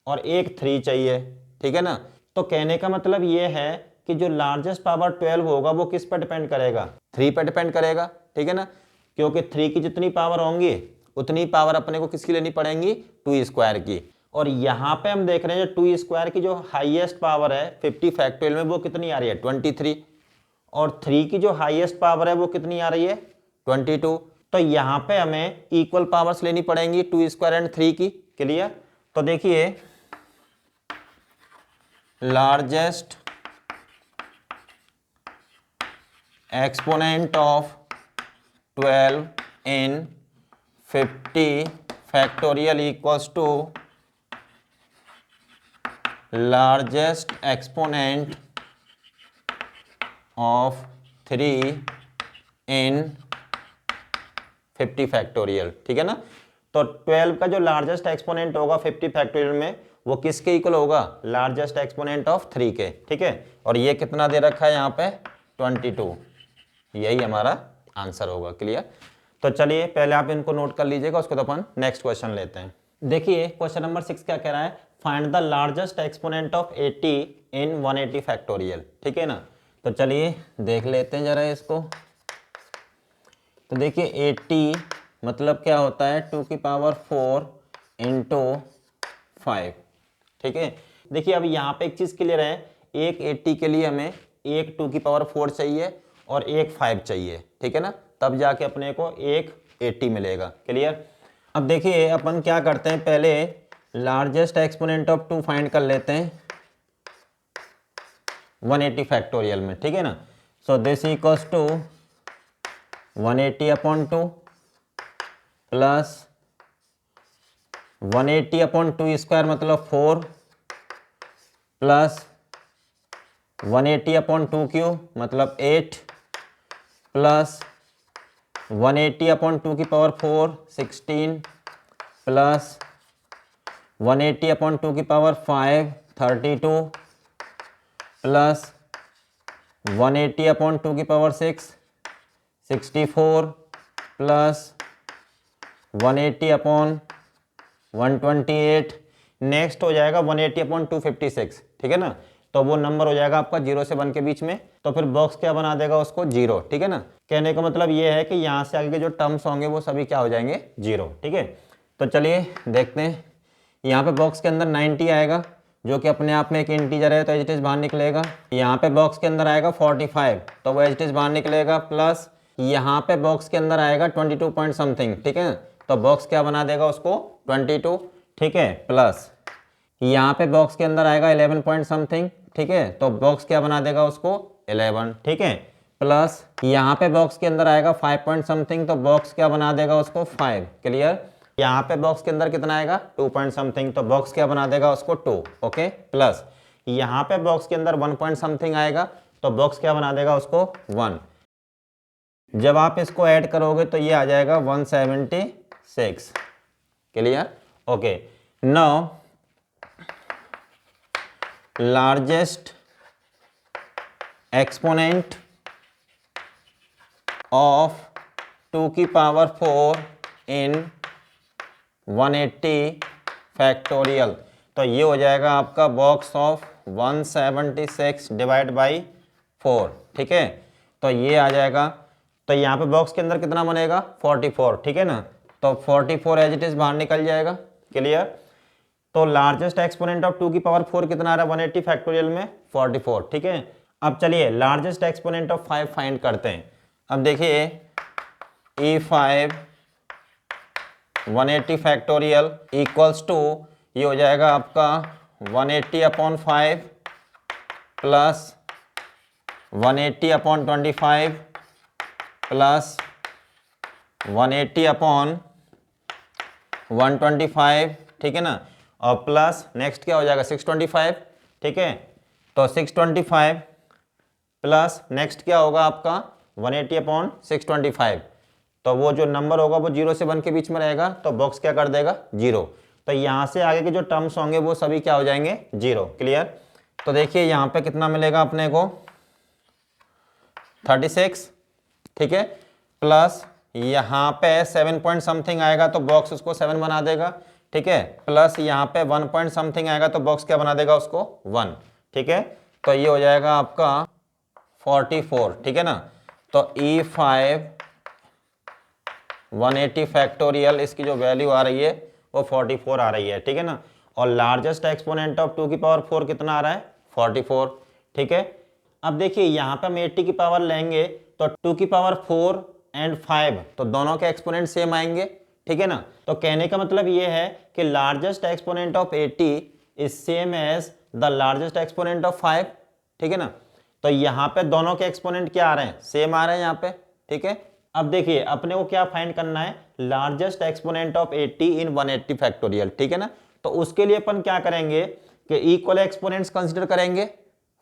और एक 3 चाहिए, ठीक है ना। तो कहने का मतलब ये है कि जो लार्जेस्ट पावर 12 होगा वो किस पर डिपेंड करेगा, 3 पर डिपेंड करेगा, ठीक है ना। क्योंकि 3 की जितनी पावर होंगी उतनी पावर अपने को किसकी लेनी पड़ेगी 2 स्क्वायर की। और यहाँ पे हम देख रहे हैं 2 स्क्वायर की जो हाईएस्ट पावर है 50 फैक्टोरियल में वो कितनी आ रही है 23, और 3 की जो हाईएस्ट पावर है वो कितनी आ रही है 22। तो यहाँ पे हमें इक्वल पावर्स लेनी पड़ेंगी 2 स्क्वायर एंड 3 की। क्लियर। तो देखिए largest exponent of 12 in 50 factorial equals to largest exponent of 3 in 50 factorial, ठीक है ना। तो 12 का जो लार्जेस्ट एक्सपोनेंट होगा 50 फैक्टोरियल में वो किसके इक्वल होगा लार्जेस्ट एक्सपोनेंट ऑफ 3 के, ठीक है। और ये कितना दे रखा है यहाँ पे 22, यही हमारा आंसर होगा। क्लियर। तो चलिए पहले आप इनको नोट कर लीजिएगा, उसके बाद अपन नेक्स्ट क्वेश्चन लेते हैं। देखिए क्वेश्चन नंबर 6 क्या कह रहा है, find the largest exponent of 80 in 180 factorial, ठीक है ना। तो चलिए देख लेते हैं जरा इसको। तो देखिए 80 मतलब क्या होता है 2 की पावर 4 इंटू 5, ठीक है। देखिए अब यहाँ पे एक चीज़ क्लियर है, एक 80 के लिए हमें एक 2 की पावर 4 चाहिए और एक 5 चाहिए, ठीक है ना, तब जाके अपने को एक 80 मिलेगा। क्लियर। अब देखिए अपन क्या करते हैं, पहले लार्जेस्ट एक्सपोनेंट ऑफ 2 फाइंड कर लेते हैं 180 फैक्टोरियल में, ठीक है ना। So this equals to 180/2 plus 180/2 square मतलब 4 प्लस 180 अपॉन 2 मतलब 8 प्लस 180 अपॉन 2 की पावर 4 16 प्लस 180 अपॉन 2 की पावर 5 32 प्लस 180 अपॉन 2 की पावर 6 64 प्लस 180 अपॉन 128। नेक्स्ट हो जाएगा 180 अपॉन 256, ठीक है ना। तो वो नंबर हो जाएगा आपका 0 से 1 के बीच में। तो फिर बॉक्स क्या बना देगा उसको 0, ठीक है ना। कहने का मतलब ये है कि यहाँ से आगे के जो टर्म्स होंगे वो सभी क्या हो जाएंगे 0, ठीक है। तो चलिए देखते हैं। यहाँ पे बॉक्स के अंदर 90 आएगा जो कि अपने आप में एक इंटीजर है, तो एज इट इज बाहर निकलेगा। यहाँ पे बॉक्स के अंदर आएगा 45, तो वो एज इट इज बाहर निकलेगा। प्लस यहाँ पे बॉक्स के अंदर आएगा 22 पॉइंट समथिंग, ठीक है। तो बॉक्स क्या बना देगा उसको 22, ठीक है। प्लस यहाँ पे बॉक्स के अंदर आएगा 11 पॉइंट समथिंग, ठीक है। तो बॉक्स क्या बना देगा उसको 11, ठीक है। प्लस यहाँ पे बॉक्स के अंदर आएगा 5 पॉइंट समथिंग, तो बॉक्स क्या बना देगा उसको 5, क्लियर। यहाँ पे बॉक्स के अंदर कितना आएगा 2 पॉइंट समथिंग, तो बॉक्स क्या बना देगा उसको 2, ओके। प्लस यहाँ पे बॉक्स के अंदर 1 पॉइंट समथिंग आएगा, तो बॉक्स क्या बना देगा उसको 1। जब आप इसको ऐड करोगे तो ये आ जाएगा 176, clear, okay. Now largest exponent of 2 की पावर 4 इन 180 फैक्टोरियल, तो ये हो जाएगा आपका बॉक्स ऑफ 176 डिवाइड बाई 4, ठीक है। तो ये आ जाएगा, तो यहाँ पे बॉक्स के अंदर कितना बनेगा 44, ठीक है ना। तो 44 एज इट इज बाहर निकल जाएगा, क्लियर। तो लार्जेस्ट एक्सपोनेंट ऑफ 2 की पावर 4 कितना आ रहा है 180 फैक्टोरियल में 44, ठीक है। अब चलिए लार्जेस्ट एक्सपोनेंट ऑफ 5 फाइंड करते हैं। अब देखिए E5 180 फैक्टोरियल इक्वल्स टू ये हो जाएगा आपका 180 upon 5 plus 180 upon 25 plus 180 upon 125, ठीक है ना। और प्लस नेक्स्ट क्या हो जाएगा 625, ठीक है। तो 625 प्लस नेक्स्ट क्या होगा आपका 180 अपॉन 625, तो वो जो नंबर होगा वो 0 से 1 के बीच में रहेगा, तो बॉक्स क्या कर देगा 0। तो यहाँ से आगे के जो टर्म्स होंगे वो सभी क्या हो जाएंगे 0, क्लियर। तो देखिए यहाँ पे कितना मिलेगा अपने को 36, ठीक है। प्लस यहाँ पे 7 पॉइंट समथिंग आएगा तो बॉक्स उसको 7 बना देगा, ठीक है। प्लस यहाँ पे 1 पॉइंट समथिंग आएगा तो बॉक्स क्या बना देगा उसको 1, ठीक है। तो ये हो जाएगा आपका 44, ठीक है ना। तो E5 180 फैक्टोरियल इसकी जो वैल्यू आ रही है वो 44 आ रही है, ठीक है ना। और लार्जेस्ट एक्सपोनेंट ऑफ 2 की पावर 4 कितना आ रहा है 44, ठीक है। अब देखिए यहाँ पे हम 80 की पावर लेंगे तो 2 की पावर 4 एंड 5 तो दोनों के एक्सपोनेंट सेम आएंगे, ठीक है ना। तो कहने का मतलब ये है कि largest exponent of 80 is same as the largest exponent of 5, ठीक है ना। तो यहाँ पे दोनों के एक्सपोनेंट क्या आ रहे हैं सेम आ रहे हैं यहाँ पे, ठीक है। अब देखिए अपने को क्या फाइंड करना है largest exponent of 80 in 180 factorial, ठीक है ना। तो उसके लिए अपन क्या करेंगे कि इक्वल एक्सपोनेंट्स कंसीडर करेंगे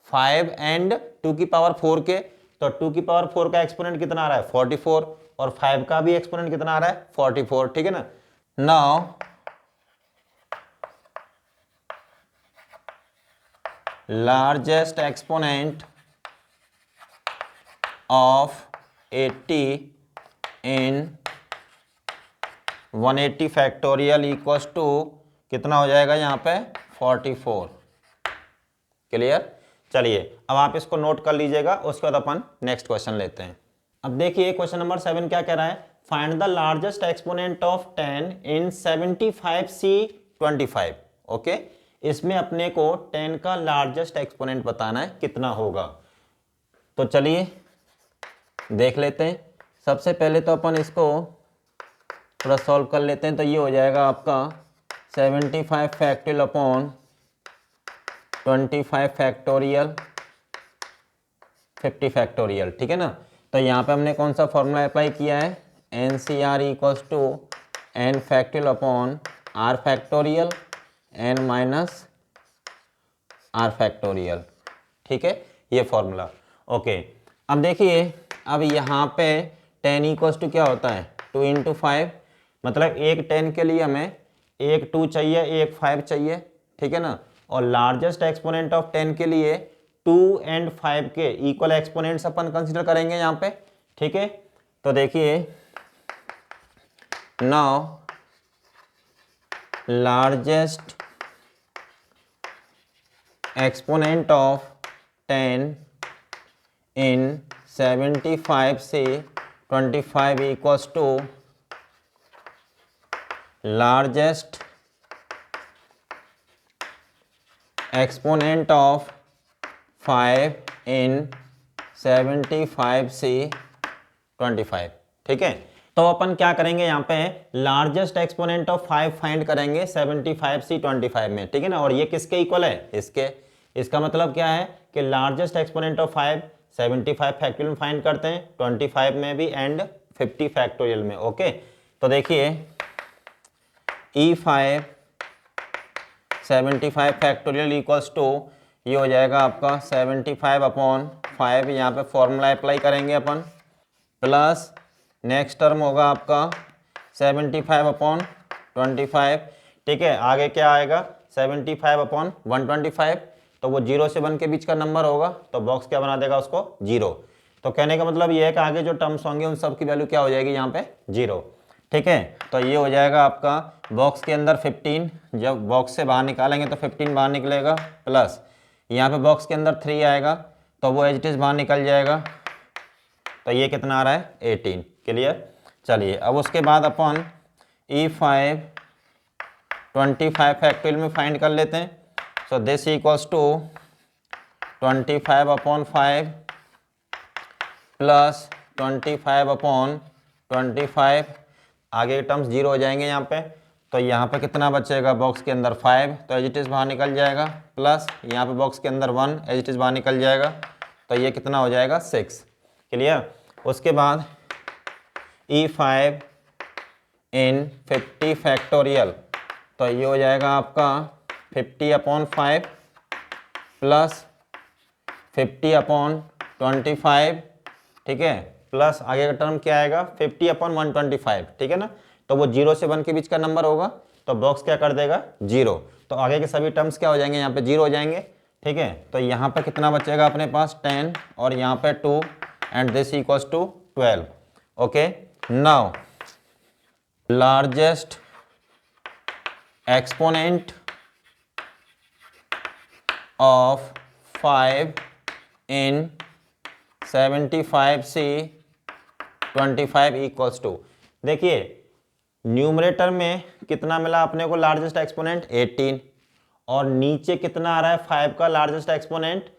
5 एंड 2 की पावर 4 के। तो 2 की पावर 4 का एक्सपोनेंट कितना आ रहा है 44 और 5 का भी एक्सपोनेंट कितना आ रहा है 44, ठीक है ना। Now largest exponent of 80 in 180 factorial equals to कितना हो जाएगा यहाँ पे 44, क्लियर। चलिए अब आप इसको नोट कर लीजिएगा, उसके बाद अपन नेक्स्ट क्वेश्चन लेते हैं। अब देखिए क्वेश्चन नंबर 7 क्या कह रहा है, find the largest exponent of 10 in 75C25, okay. इसमें अपने को 10 का लार्जेस्ट एक्सपोनेंट बताना है कितना होगा। तो चलिए देख लेते हैं। सबसे पहले तो अपन इसको थोड़ा सॉल्व कर लेते हैं। तो ये हो जाएगा आपका 75 फैक्टोरियल अपॉन 25 फैक्टोरियल 50 फैक्टोरियल, ठीक है ना। तो यहाँ पे हमने कौन सा फॉर्मूला अप्लाई किया है NCR equals to n factorial upon r factorial n minus r factorial, ठीक है। ये फॉर्मूला। ओके, अब देखिए, अब यहाँ पे 10 इक्वल्स टू क्या होता है 2 इंटू 5, मतलब एक 10 के लिए हमें एक 2 चाहिए, एक 5 चाहिए, ठीक है ना। और लार्जेस्ट एक्सपोनेंट ऑफ 10 के लिए 2 एंड 5 के इक्वल एक्सपोनेंट्स अपन कंसिडर करेंगे यहाँ पे, ठीक है। तो देखिए, now largest exponent of 10 in 75 से 25 equals to largest exponent of 5 in 75 से 25, ठीक है। तो अपन क्या करेंगे यहाँ पे, लार्जेस्ट एक्सपोनेंट ऑफ 5 फाइंड करेंगे 75 से 25 में, ठीक है ना। और ये किसके इक्वल है, इसके। इसका मतलब क्या है कि लार्जेस्ट एक्सपोनेंट ऑफ 5 75 फैक्टोरियल में फाइंड करते हैं, 25 में भी एंड 50 फैक्टोरियल में। ओके, तो देखिए E5 75 फैक्टोरियल इक्वल्स टू, ये हो जाएगा आपका 75/5, यहाँ पे फॉर्मूला अप्लाई करेंगे अपन, प्लस नेक्स्ट टर्म होगा आपका 75/25, ठीक है। आगे क्या आएगा 75/125, तो वो 0 से 1 के बीच का नंबर होगा, तो बॉक्स क्या बना देगा उसको 0। तो कहने का मतलब ये है कि आगे जो टर्म्स होंगे उन सब की वैल्यू क्या हो जाएगी यहाँ पे 0, ठीक है। तो ये हो जाएगा आपका बॉक्स के अंदर 15, जब बॉक्स से बाहर निकालेंगे तो 15 बाहर निकलेगा, प्लस यहाँ पे बॉक्स के अंदर 3 आएगा, तो वो एज इट इज बाहर निकल जाएगा, तो ये कितना आ रहा है 18। क्लियर। चलिए, अब उसके बाद अपन E5 25 फैक्टोरियल में फाइंड कर लेते हैं। So this equals to 25/5 plus 25/25, आगे टर्म्स 0 हो जाएंगे यहाँ पे, तो यहाँ पे कितना बचेगा बॉक्स के अंदर 5, तो एज इट इज बाहर निकल जाएगा, प्लस यहाँ पे बॉक्स के अंदर 1 एज इट इज बाहर निकल जाएगा, तो ये कितना हो जाएगा 6। क्लियर। उसके बाद E5 इन 50 फैक्टोरियल, तो ये हो जाएगा आपका 50/5 प्लस 50/25, ठीक है, प्लस आगे का टर्म क्या आएगा 50/125, ठीक है ना। तो वो 0 से 1 के बीच का नंबर होगा, तो बॉक्स क्या कर देगा 0, तो आगे के सभी टर्म्स क्या हो जाएंगे यहाँ पे 0 हो जाएंगे, ठीक है। तो यहाँ पे कितना बचेगा अपने पास 10 और यहाँ पे 2 and this equals to 12। Okay, now largest exponent of 5 in 75 से 25 इक्वल्स टू, देखिए न्यूमरेटर में कितना मिला अपने को लार्जेस्ट एक्सपोनेंट 18, और नीचे कितना आ रहा है 5 का लार्जेस्ट एक्सपोनेंट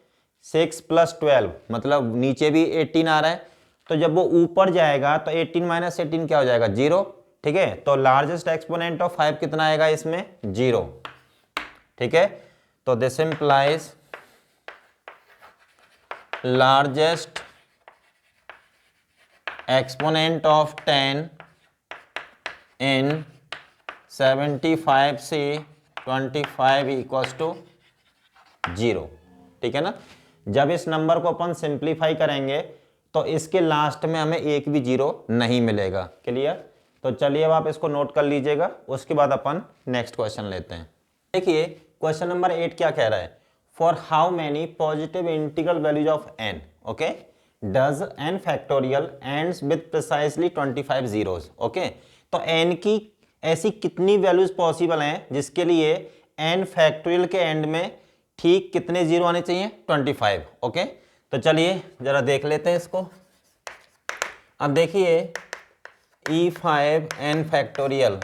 6 + 12, मतलब नीचे भी 18 आ रहा है, तो जब वो ऊपर जाएगा तो 18 - 18 क्या हो जाएगा 0, ठीक है। तो लार्जेस्ट एक्सपोनेंट ऑफ 5 कितना आएगा इसमें 0, ठीक है। तो this implies largest exponent of 10 इन 75 से 25 इक्वल्स टू 0, ठीक है ना। जब इस नंबर को अपन सिंप्लीफाई करेंगे तो इसके लास्ट में हमें एक भी 0 नहीं मिलेगा। क्लियर। तो चलिए अब आप इसको नोट कर लीजिएगा, उसके बाद अपन नेक्स्ट क्वेश्चन लेते हैं। देखिए क्वेश्चन नंबर 8 क्या कह रहा है, for how many positive integral values of n, okay, does n factorial ends with precisely 25 zeros. Okay, तो n की ऐसी कितनी वैल्यूज पॉसिबल हैं जिसके लिए n फैक्टोरियल के एंड में ठीक कितने जीरो आने चाहिए 25। ओके, तो चलिए जरा देख लेते हैं इसको। अब देखिए E5 n फैक्टोरियल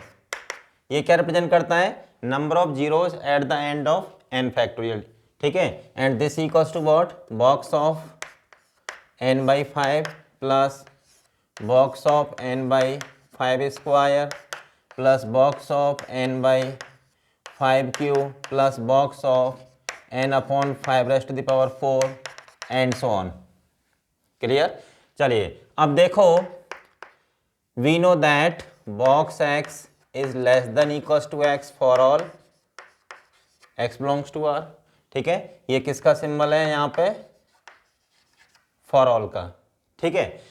ये क्या रिप्रेजेंट करता है, number of zeros at the end of n factorial, ठीक है। And this equals to what, box of n/5 plus box of n/5 square plus box of n/5 cube plus box of n/5⁴ and so on. Clear. चलिए अब देखो, we know that box x is less than equals to x for all x belongs to R, ठीक है। ये किसका symbol है यहाँ पे, फॉर ऑल का, ठीक है।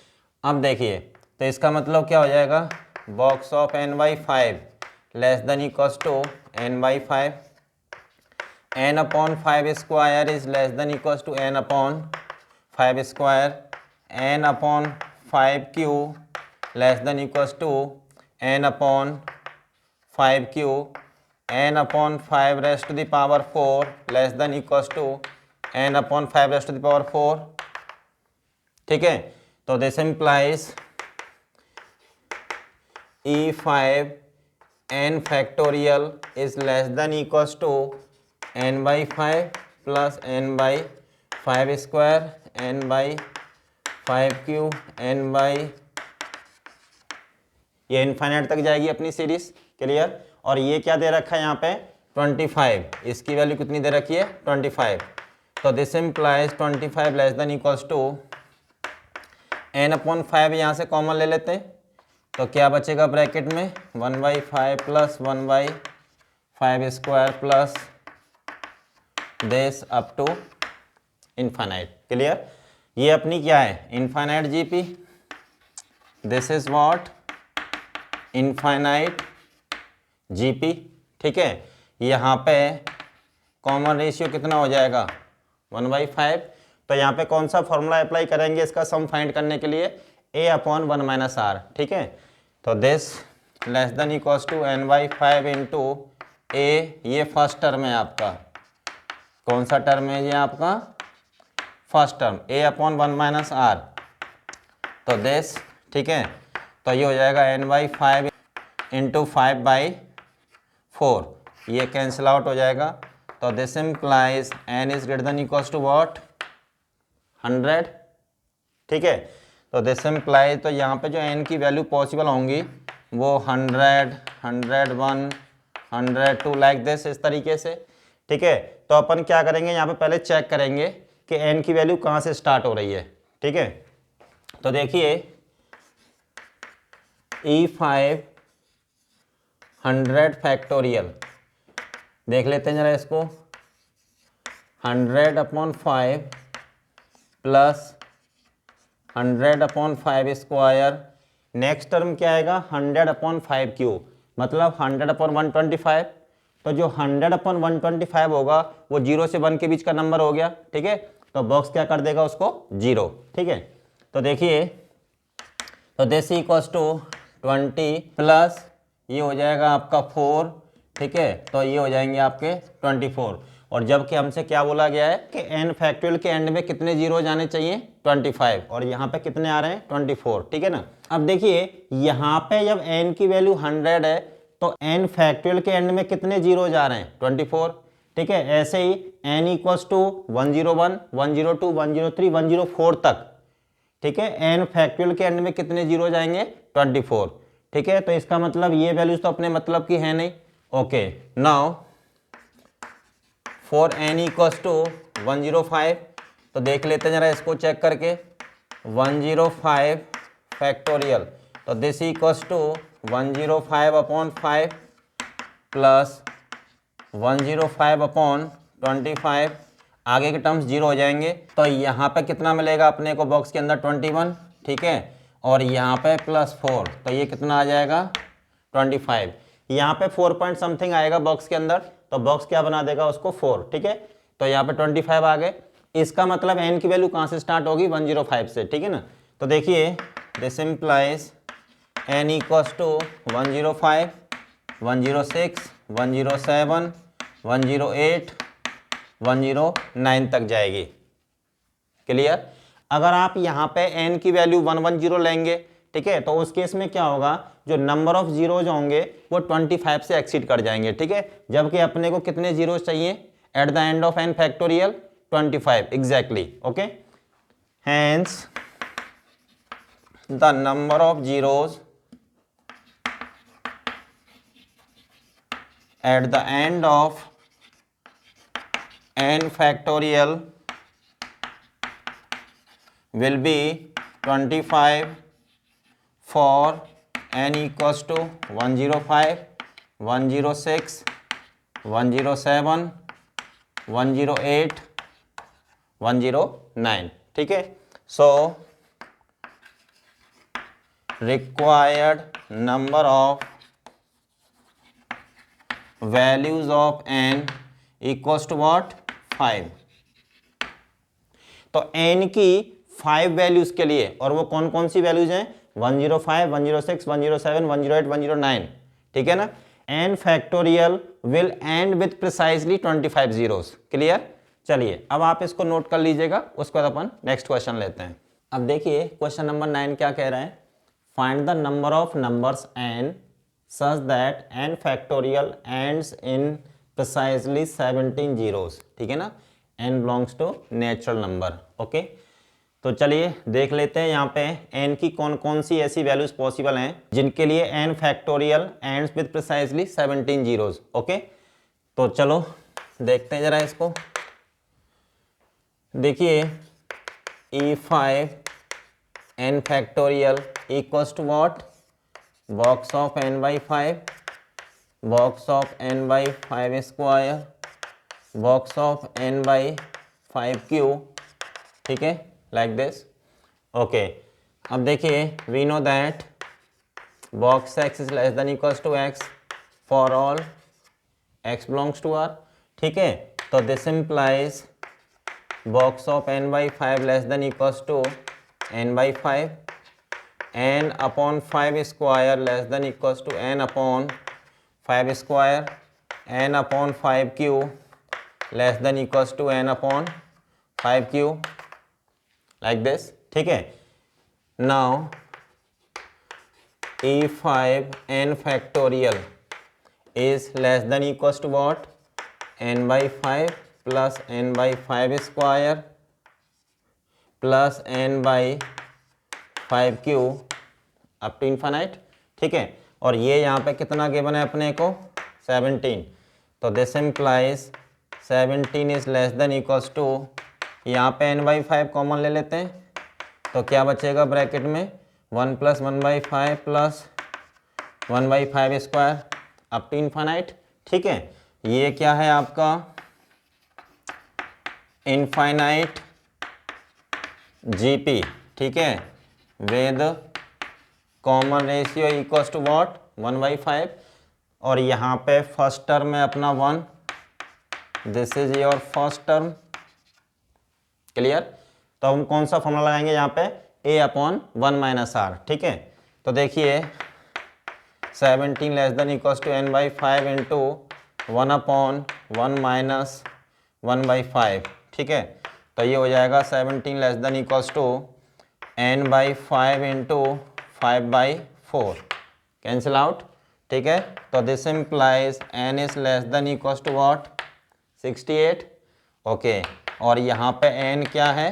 अब देखिए तो इसका मतलब क्या हो जाएगा, box of n/5 less than equals to n/5, n/5 square is less than equals to n/5 square, n/5 cube less than equals to n/5 cube, n/5 raised to the power 4 less than equals to n/5 raised to the power 4, ठीक है। तो this implies E5 n factorial is less than equals to n/5 plus n/5 square, n/5 cube, ये infinite तक जाएगी अपनी series, clear. और ये क्या दे रखा है यहाँ पे 25, इसकी वैल्यू कितनी दे रखी है 25। तो this implies 25 less than equals to n/5, यहाँ से कॉमन ले लेते हैं तो क्या बचेगा ब्रैकेट में 1/5 plus 1/5 square plus this up to infinite, clear. ये अपनी क्या है infinite GP, this is what infinite GP, ठीक है। यहाँ पे कॉमन रेशियो कितना हो जाएगा 1/5। तो यहाँ पे कौन सा फॉर्मूला अप्लाई करेंगे इसका सम फाइंड करने के लिए, a/1 - r, ठीक है। तो this less than equals to n/5 into a, ये फर्स्ट टर्म है आपका, कौन सा टर्म है ये आपका फर्स्ट टर्म, a/1 - r। तो दिस, ठीक है, तो ये हो जाएगा n/5 इंटू 5/4, ये कैंसिल आउट हो जाएगा। तो this implies n is greater than equals to what 100, ठीक है। तो दिस इम्प्लाइज, तो यहाँ पे जो n की वैल्यू पॉसिबल होंगी वो 100, 101, 102 लाइक दिस, इस तरीके से, ठीक है। तो अपन क्या करेंगे यहाँ पे पहले चेक करेंगे कि n की वैल्यू कहाँ से स्टार्ट हो रही है, ठीक है। तो देखिए E5 100 फैक्टोरियल, देख लेते हैं जरा इसको, 100/5 प्लस 100/5 स्क्वायर, नेक्स्ट टर्म क्या आएगा 100/5 क्यूब, मतलब 100/125। तो जो 100/125 होगा वो 0 से 1 के बीच का नंबर हो गया, ठीक है। तो बॉक्स क्या कर देगा उसको 0, ठीक है। तो देखिए तो दिस इक्वल्स टू 20 प्लस ये हो जाएगा आपका 4, ठीक है। तो ये हो जाएंगे आपके 24। और जबकि हमसे क्या बोला गया है कि n फैक्टोरियल के एंड में कितने जीरो जाने चाहिए 25, और यहाँ पे कितने आ रहे हैं 24, ठीक है ना। अब देखिए यहाँ पे जब n की वैल्यू 100 है तो n फैक्टोरियल के एंड में कितने जीरो जा रहे हैं 24, ठीक है। ऐसे ही n इक्वल्स टू 101, 102, 103, 104 तक, ठीक है। n फैक्टोरियल के एंड में कितने जीरो जाएंगे 24, ठीक है। तो इसका मतलब ये वैल्यूज तो अपने मतलब की है नहीं, okay. Now for n equals to 105, तो देख लेते हैं जरा इसको चेक करके, 105 फैक्टोरियल, तो दिस इक्वल्स टू 105/5 प्लस 105/25, आगे के टर्म्स जीरो हो जाएंगे। तो यहाँ पे कितना मिलेगा अपने को बॉक्स के अंदर 21, ठीक है। और यहाँ पे +4, तो ये कितना आ जाएगा 25। यहाँ पे 4 पॉइंट समथिंग आएगा बॉक्स के अंदर, तो बॉक्स क्या बना देगा उसको 4, ठीक है। तो यहाँ पे 25 आ गए, इसका मतलब n की वैल्यू कहाँ से स्टार्ट होगी 105 से, ठीक है ना। तो देखिए this implies n equals to 105, 106, 107, 108, 109 तक जाएगी, क्लियर। अगर आप यहाँ पे n की वैल्यू 110 लेंगे, ठीक है, तो उस केस में क्या होगा, जो नंबर ऑफ जीरोज होंगे वो 25 से एक्सीड कर जाएंगे, ठीक है। जबकि अपने को कितने जीरोज चाहिए eight the end of n factorial 25 exactly, okay. Hence the number of zeros at the end of n factorial will be 25 for n equals to 105, 106, 107, 108, 109, ठीक है। So required number of values of n equals to what 5। तो n की 5 values के लिए, और वो कौन कौन सी वैल्यूज हैं 105, 106, 107, 108, 109, ठीक है ना। n factorial will and with precisely 25 zeros. Clear. चलिए अब आप इसको नोट कर लीजिएगा, उसके बाद अपन नेक्स्ट क्वेश्चन लेते हैं। अब देखिए क्वेश्चन नंबर 9 क्या कह रहा है, find the number of numbers n such that n factorial ends in precisely 17 zeros, ठीक है ना। n belongs to natural number, okay. तो चलिए देख लेते हैं यहाँ पे n की कौन कौन सी ऐसी वैल्यूज पॉसिबल हैं जिनके लिए n factorial ends with precisely 17 zeros, okay. तो चलो देखते हैं जरा इसको। देखिए e5 n factorial equals to what, box of n by 5, box of n by 5 square, box of n by 5 cube, ठीक है, लाइक दिस, ओके। अब देखिए we know that box x is less than equals to x for all x belongs to r, ठीक है। तो this implies box of n by 5 less than equals to n by 5, n upon 5 square less than equals to n upon 5 square, n upon 5 cube less than equals to n upon 5 cube, like this, ठीक है। Now e5 n factorial is less than equals to what, n by 5 plus n by 5 square plus n by 5 cube up to infinite, ठीक है। और ये यहाँ पे कितना given है अपने को 17, तो this implies 17 is less than equals to, यहाँ पे n बाई 5 कॉमन ले लेते हैं, तो क्या बचेगा ब्रैकेट में 1 plus 1 by 5 plus 1 by 5 square up to infinite, ठीक है। ये क्या है आपका इनफाइनाइट जीपी, ठीक है, with common ratio equals to what 1 by 5, और यहाँ पे फर्स्ट टर्म है अपना 1, this is your first term, clear. तो हम कौन सा फॉर्मूला लगाएंगे यहाँ पे a अपॉन 1 माइनस आर, ठीक है। तो देखिए 17 less than equals to n by 5 into 1 upon 1 minus 1 by 5, ठीक है। तो ये हो जाएगा 17 less than equals to n by 5 into 5 by 4, cancel out, ठीक है। तो this implies n is less than equals to what 68, okay. और यहाँ पे n क्या है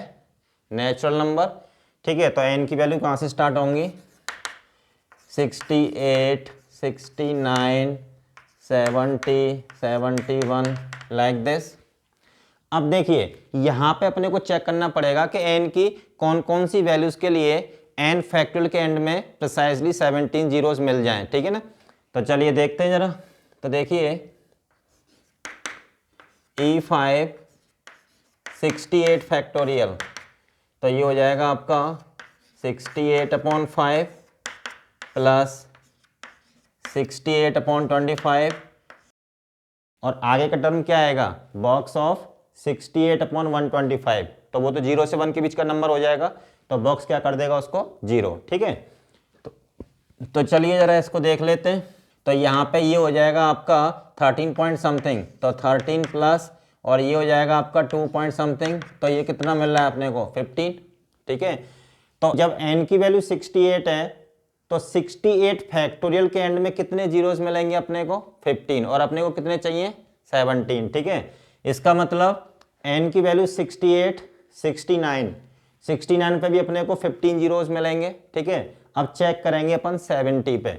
नेचुरल नंबर, ठीक है। तो n की वैल्यू कहाँ से स्टार्ट होंगी 68, 69, 70, 71, लाइक दिस। अब देखिए यहाँ पे अपने को चेक करना पड़ेगा कि n की कौन कौन सी वैल्यूज के लिए n फैक्टोरियल के एंड में प्रिसाइजली 17 जीरोस मिल जाएं, ठीक है ना। तो चलिए देखते हैं जरा। तो देखिए e5 68 फैक्टोरियल, तो ये हो जाएगा आपका 68 अपॉन 5 प्लस 68 अपॉन 25, और आगे का टर्म क्या आएगा बॉक्स ऑफ 68 अपॉन 125, तो वो तो 0 से 1 के बीच का नंबर हो जाएगा, तो बॉक्स क्या कर देगा उसको 0, ठीक है। तो चलिए ज़रा इसको देख लेते हैं। तो यहाँ पे ये हो जाएगा आपका 13 पॉइंट समथिंग, तो 13 प्लस, और ये हो जाएगा आपका 2 पॉइंट समथिंग, तो ये कितना मिल रहा है अपने को 15, ठीक है। तो जब n की वैल्यू 68 है तो 68 फैक्टोरियल के एंड में कितने जीरोस मिलेंगे अपने को 15, और अपने को कितने चाहिए 17, ठीक है। इसका मतलब n की वैल्यू 68, 69 पे भी अपने को 15 जीरोस मिलेंगे, ठीक है। अब चेक करेंगे अपन 70 पे।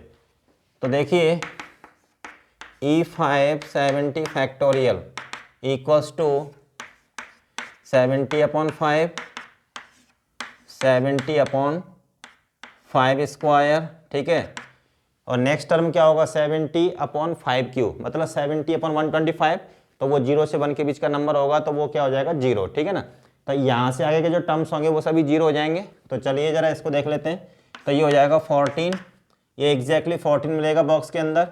तो देखिए e5 70 factorial equals to 70 upon 5, 70 upon 5 square, ठीक है। और नेक्स्ट टर्म क्या होगा 70 अपॉन 5 क्यूब, मतलब 70 अपॉन 125, तो वो 0 से 1 के बीच का नंबर होगा, तो वो क्या हो जाएगा 0, ठीक है ना। तो यहाँ से आगे के जो टर्म्स होंगे वो सभी जीरो हो जाएंगे। तो चलिए ज़रा इसको देख लेते हैं। तो ये हो जाएगा 14, ये एग्जैक्टली 14 मिलेगा बॉक्स के अंदर,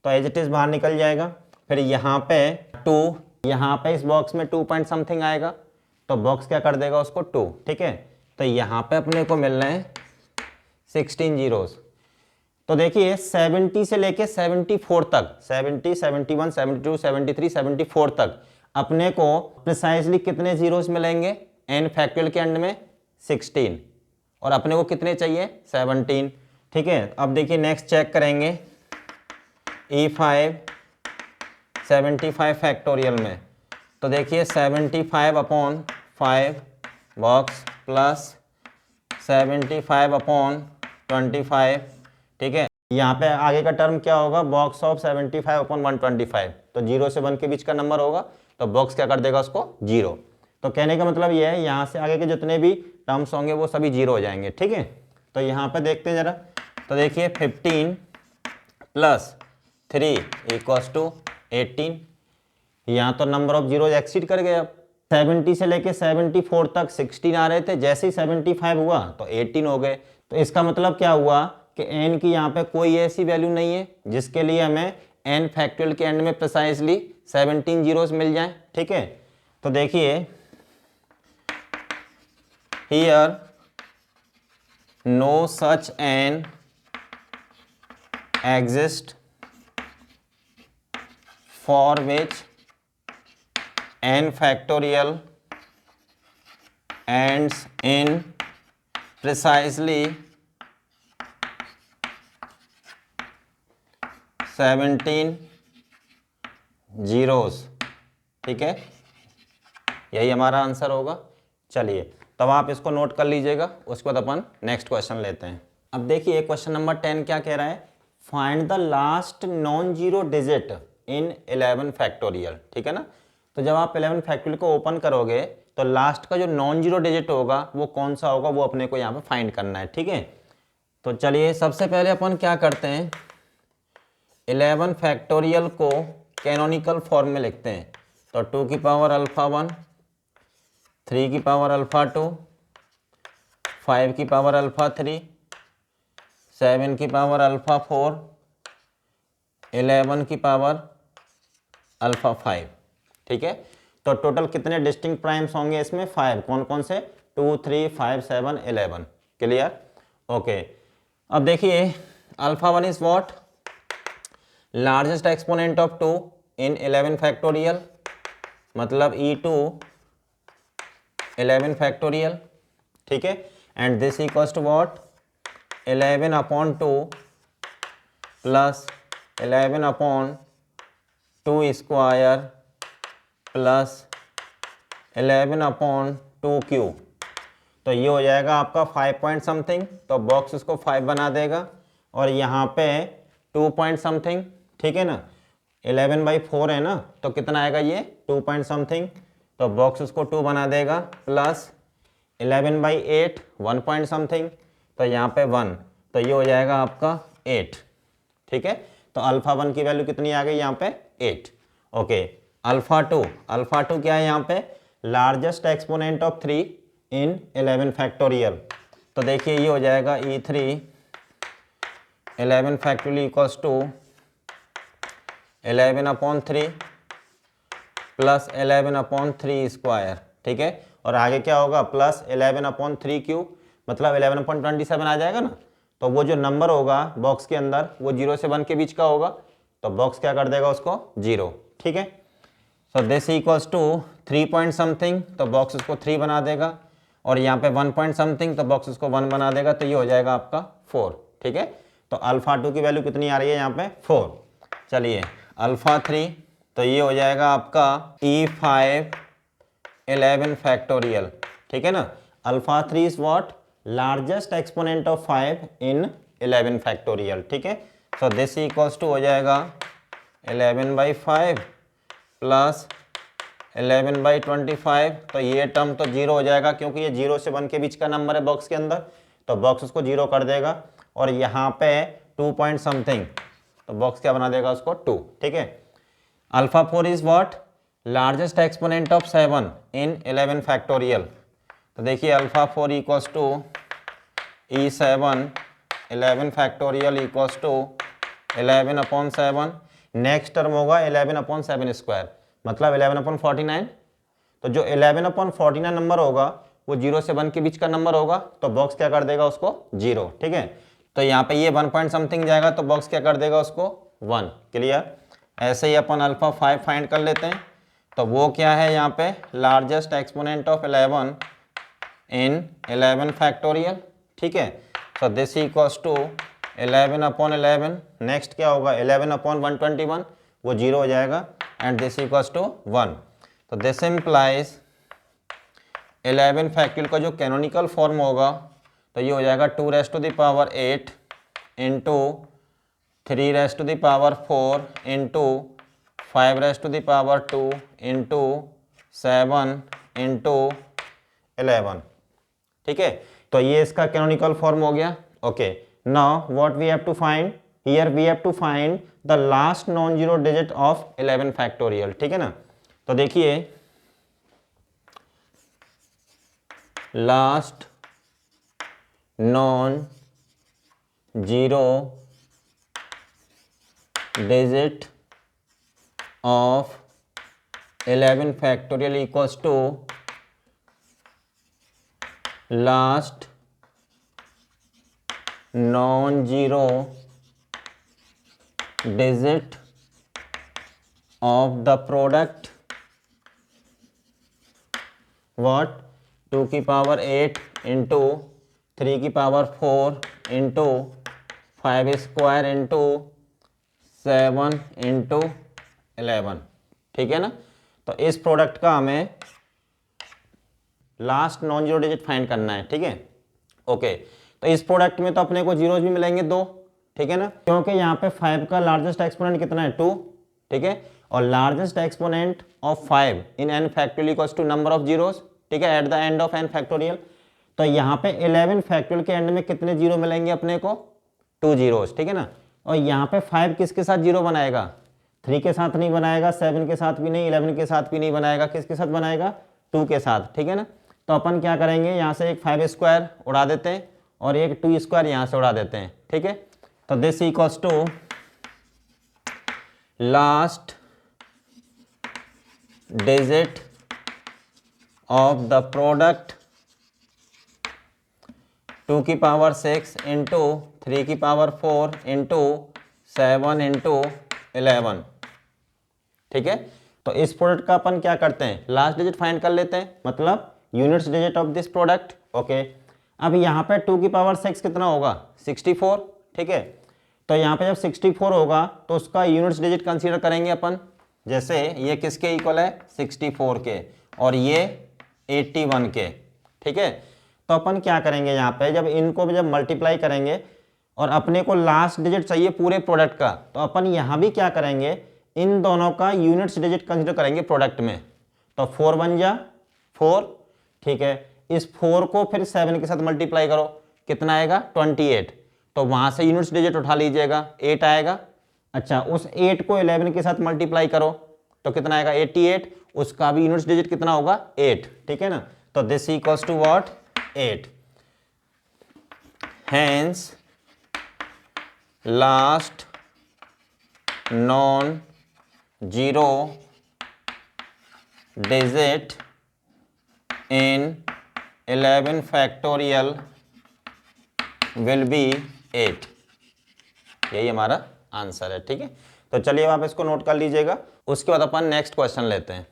तो एज इट इज़ बाहर निकल जाएगा। फिर यहाँ पे 2, यहाँ पे इस बॉक्स में 2 पॉइंट समथिंग आएगा, तो बॉक्स क्या कर देगा उसको 2, ठीक है। तो यहाँ पे अपने को मिल रहे हैं 16 जीरोस। तो देखिए 70 से लेके 74 तक, 70, 71, 72, 73, 74 तक अपने को प्रिसाइजली कितने जीरोस मिलेंगे n फैक्टोरियल के एंड में 16, और अपने को कितने चाहिए 17, ठीक है। अब देखिए नेक्स्ट चेक करेंगे E5 75 फैक्टोरियल में। तो देखिए 75/5 बॉक्स प्लस 75/25, ठीक है। यहाँ पे आगे का टर्म क्या होगा, बॉक्स ऑफ 75/125, तो 0 से 1 के बीच का नंबर होगा, तो बॉक्स क्या कर देगा उसको 0। तो कहने का मतलब ये है यहाँ से आगे के जितने भी टर्म्स होंगे वो सभी 0 हो जाएंगे, ठीक है। तो यहाँ पे देखते हैं ज़रा। तो देखिए 15 + 3 = 18, यहाँ तो नंबर ऑफ जीरोज एक्सीड कर गए। अब 70 से लेके 74 तक 16 आ रहे थे, जैसे ही 75 हुआ तो 18 हो गए। तो इसका मतलब क्या हुआ कि n की यहाँ पे कोई ऐसी वैल्यू नहीं है जिसके लिए हमें n फैक्टोरियल के एंड में प्रिसाइजली 17 जीरोस मिल जाएं, ठीक है। तो देखिए here no such n exist for which n factorial ends in precisely 17 zeros, ठीक है। यही हमारा आंसर होगा। चलिए तब आप इसको नोट कर लीजिएगा, उसके बाद अपन नेक्स्ट क्वेश्चन लेते हैं। अब देखिए क्वेश्चन नंबर 10 क्या कह रहा है, find the last non zero digit in 11 factorial, ठीक है ना। तो जब आप 11 फैक्टोरियल को ओपन करोगे तो लास्ट का जो नॉन जीरो डिजिट होगा वो कौन सा होगा, वो अपने को यहाँ पे फाइंड करना है, ठीक है। तो चलिए सबसे पहले अपन क्या करते हैं, 11 फैक्टोरियल को कैनोनिकल फॉर्म में लिखते हैं। तो 2 की पावर α1, 3 की पावर α2, 5 की पावर α3, 7 की पावर α4, 11 की पावर α5, ठीक है। तो टोटल कितने डिस्टिंक्ट प्राइम्स होंगे इसमें, 5। कौन कौन से, 2, 3, 5, 7, 11, क्लियर, ओके। अब देखिए α1 is what, largest exponent of 2 in 11 factorial, मतलब E2 11 फैक्टोरियल, ठीक है। And this equals to what, 11/2 plus 11/2 square plus 11/2 तो ये हो जाएगा आपका 5 पॉइंट समथिंग, तो बॉक्स इसको 5 बना देगा, और यहाँ पे 2 पॉइंट समथिंग, ठीक है ना। 11/4 है ना, तो कितना आएगा ये 2 पॉइंट समथिंग, तो बॉक्स उसको 2 बना देगा, प्लस 11/8 1 पॉइंट समथिंग, तो यहाँ पे 1, तो ये हो जाएगा आपका 8, ठीक है। तो α1 की वैल्यू कितनी आ गई यहाँ पे 8, ओके। α2 क्या है यहाँ पे, largest exponent of 3 in 11 factorial, तो देखिए ये हो जाएगा E3 11 factorial equals to 11/3 plus 11/3 square, ठीक है। और आगे क्या होगा, प्लस 11/3 क्यूब, मतलब 11/27 आ जाएगा ना। तो वो जो नंबर होगा बॉक्स के अंदर वो 0 से 1 के बीच का होगा, तो बॉक्स क्या कर देगा उसको 0, ठीक है। So this equals to 3 point something, तो बॉक्स उसको 3 बना देगा, और यहाँ पे 1 पॉइंट समथिंग, तो बॉक्स उसको 1 बना देगा, तो ये हो जाएगा आपका 4, ठीक है। तो α2 की वैल्यू कितनी आ रही है यहाँ पे 4। चलिए α3, तो ये हो जाएगा आपका E5 11 फैक्टोरियल, ठीक है ना। α3 is what, largest exponent of 5 in 11 factorial, ठीक है। सो दिस इक्वल्स टू हो जाएगा 11/5 प्लस 11/25, तो ये टर्म तो 0 हो जाएगा क्योंकि ये 0 से 1 के बीच का नंबर है बॉक्स के अंदर, तो बॉक्स उसको 0 कर देगा, और यहाँ पे 2 पॉइंट समथिंग, तो बॉक्स क्या बना देगा उसको 2, ठीक है। α4 is what, largest exponent of 7 in 11 factorial, तो देखिए alpha 4 equals to E7 11 factorial equals to 11/7। Next term होगा 11/7 स्क्वायर, मतलब 11/49। तो जो 11/49 नंबर होगा वो 0 से 1 के बीच का नंबर होगा, तो बॉक्स क्या कर देगा उसको 0। ठीक है, तो यहाँ पे ये 1 पॉइंट समथिंग जाएगा तो बॉक्स क्या कर देगा उसको 1। क्लियर। ऐसे ही अपन अल्फ़ा 5 फाइंड कर लेते हैं। तो वो क्या है यहाँ पे, largest exponent of 11 in 11 factorial. ठीक है, so this equals to 11/11। Next क्या होगा 11/121, वो 0 हो जाएगा, एंड दिस इक्वल्स टू 1। तो दिस इम्प्लाइज 11 फैक्टोरियल का जो कैनोनिकल फॉर्म होगा तो ये हो जाएगा 2⁸ इंटू 3⁻⁴ इंटू 5⁻² इंटू 7 इंटू 11। ठीक है, तो ये इसका कैनोनिकल फॉर्म हो गया। Okay, now what we have to find, here we have to find the last non zero digit of 11 factorial. ठीक है ना, तो देखिए last non zero digit of 11 factorial equals to last non zero digit of the product what 2 की power 8 into 3 की power 4 into 5 square into 7 into 11। ठीक है ना, तो इस प्रोडक्ट का हमें last non zero digit find करना है। ठीक है, ओके, तो इस प्रोडक्ट में तो अपने को जीरोज भी मिलेंगे 2। ठीक है ना, क्योंकि यहाँ पे 5 का लार्जेस्ट एक्सपोनेंट कितना है 2। ठीक है, और largest exponent of 5 in n factorial equals to number of zeros. ठीक है, at the end of n factorial. तो यहाँ पे 11 फैक्टोरियल के एंड में कितने जीरो मिलेंगे अपने को 2 जीरोस। ठीक है ना, और यहाँ पे 5 किसके साथ जीरो बनाएगा, 3 के साथ नहीं बनाएगा, 7 के साथ भी नहीं, 11 के साथ भी नहीं बनाएगा, किसके साथ बनाएगा 2 के साथ। ठीक है ना, तो अपन क्या करेंगे, यहाँ से एक 5 स्क्वायर उड़ा देते हैं और एक 2 स्क्वायर यहाँ से उड़ा देते हैं। ठीक है, तो this equals to last digit of the product 2 की पावर 6 इंटू 3 की पावर 4 इंटू 7 इंटू 11। ठीक है, तो इस प्रोडक्ट का अपन क्या करते हैं, लास्ट डिजिट फाइंड कर लेते हैं, मतलब units digit of this product. Okay, अब यहाँ पे 2 की पावर 6 कितना होगा 64। ठीक है, तो यहाँ पे जब 64 होगा तो उसका यूनिट्स डिजिट कंसीडर करेंगे अपन। जैसे ये किसके इक्वल है 64 के और ये 81 के। ठीक है, तो अपन क्या करेंगे यहाँ पे, जब इनको भी जब मल्टीप्लाई करेंगे और अपने को लास्ट डिजिट चाहिए पूरे प्रोडक्ट का, तो अपन यहाँ भी क्या करेंगे, इन दोनों का यूनिट्स डिजिट कंसीडर करेंगे प्रोडक्ट में। तो 4 बन जा 4। ठीक है, इस 4 को फिर 7 के साथ मल्टीप्लाई करो, कितना आएगा 28। तो वहाँ से यूनिट्स डिजिट उठा लीजिएगा, 8 आएगा। अच्छा, उस 8 को 11 के साथ मल्टीप्लाई करो तो कितना आएगा 88, उसका भी यूनिट्स डिजिट कितना होगा 8। ठीक है ना, तो this equals to what 8। Hence last non zero digit in 11 factorial will be 8। यही हमारा आंसर है। ठीक है, तो चलिए आप इसको नोट कर लीजिएगा। उसके बाद अपन नेक्स्ट क्वेश्चन लेते हैं।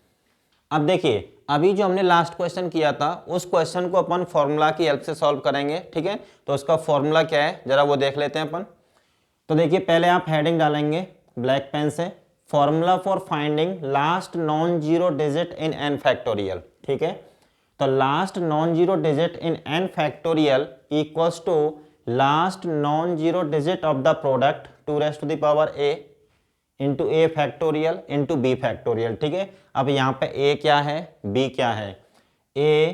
अब देखिए, अभी जो हमने लास्ट क्वेश्चन किया था उस क्वेश्चन को अपन फॉर्मूला की हेल्प से सॉल्व करेंगे। ठीक है, तो उसका फॉर्मूला क्या है जरा वो देख लेते हैं अपन। तो देखिए, पहले आप हेडिंग डालेंगे ब्लैक पेन से, formula for finding last non zero digit in n factorial. ठीक है, तो last non zero digit in n factorial equals to last non zero digit of the product 2⁻a into a factorial into b factorial. ठीक है, अब यहाँ पे a क्या है b क्या है। a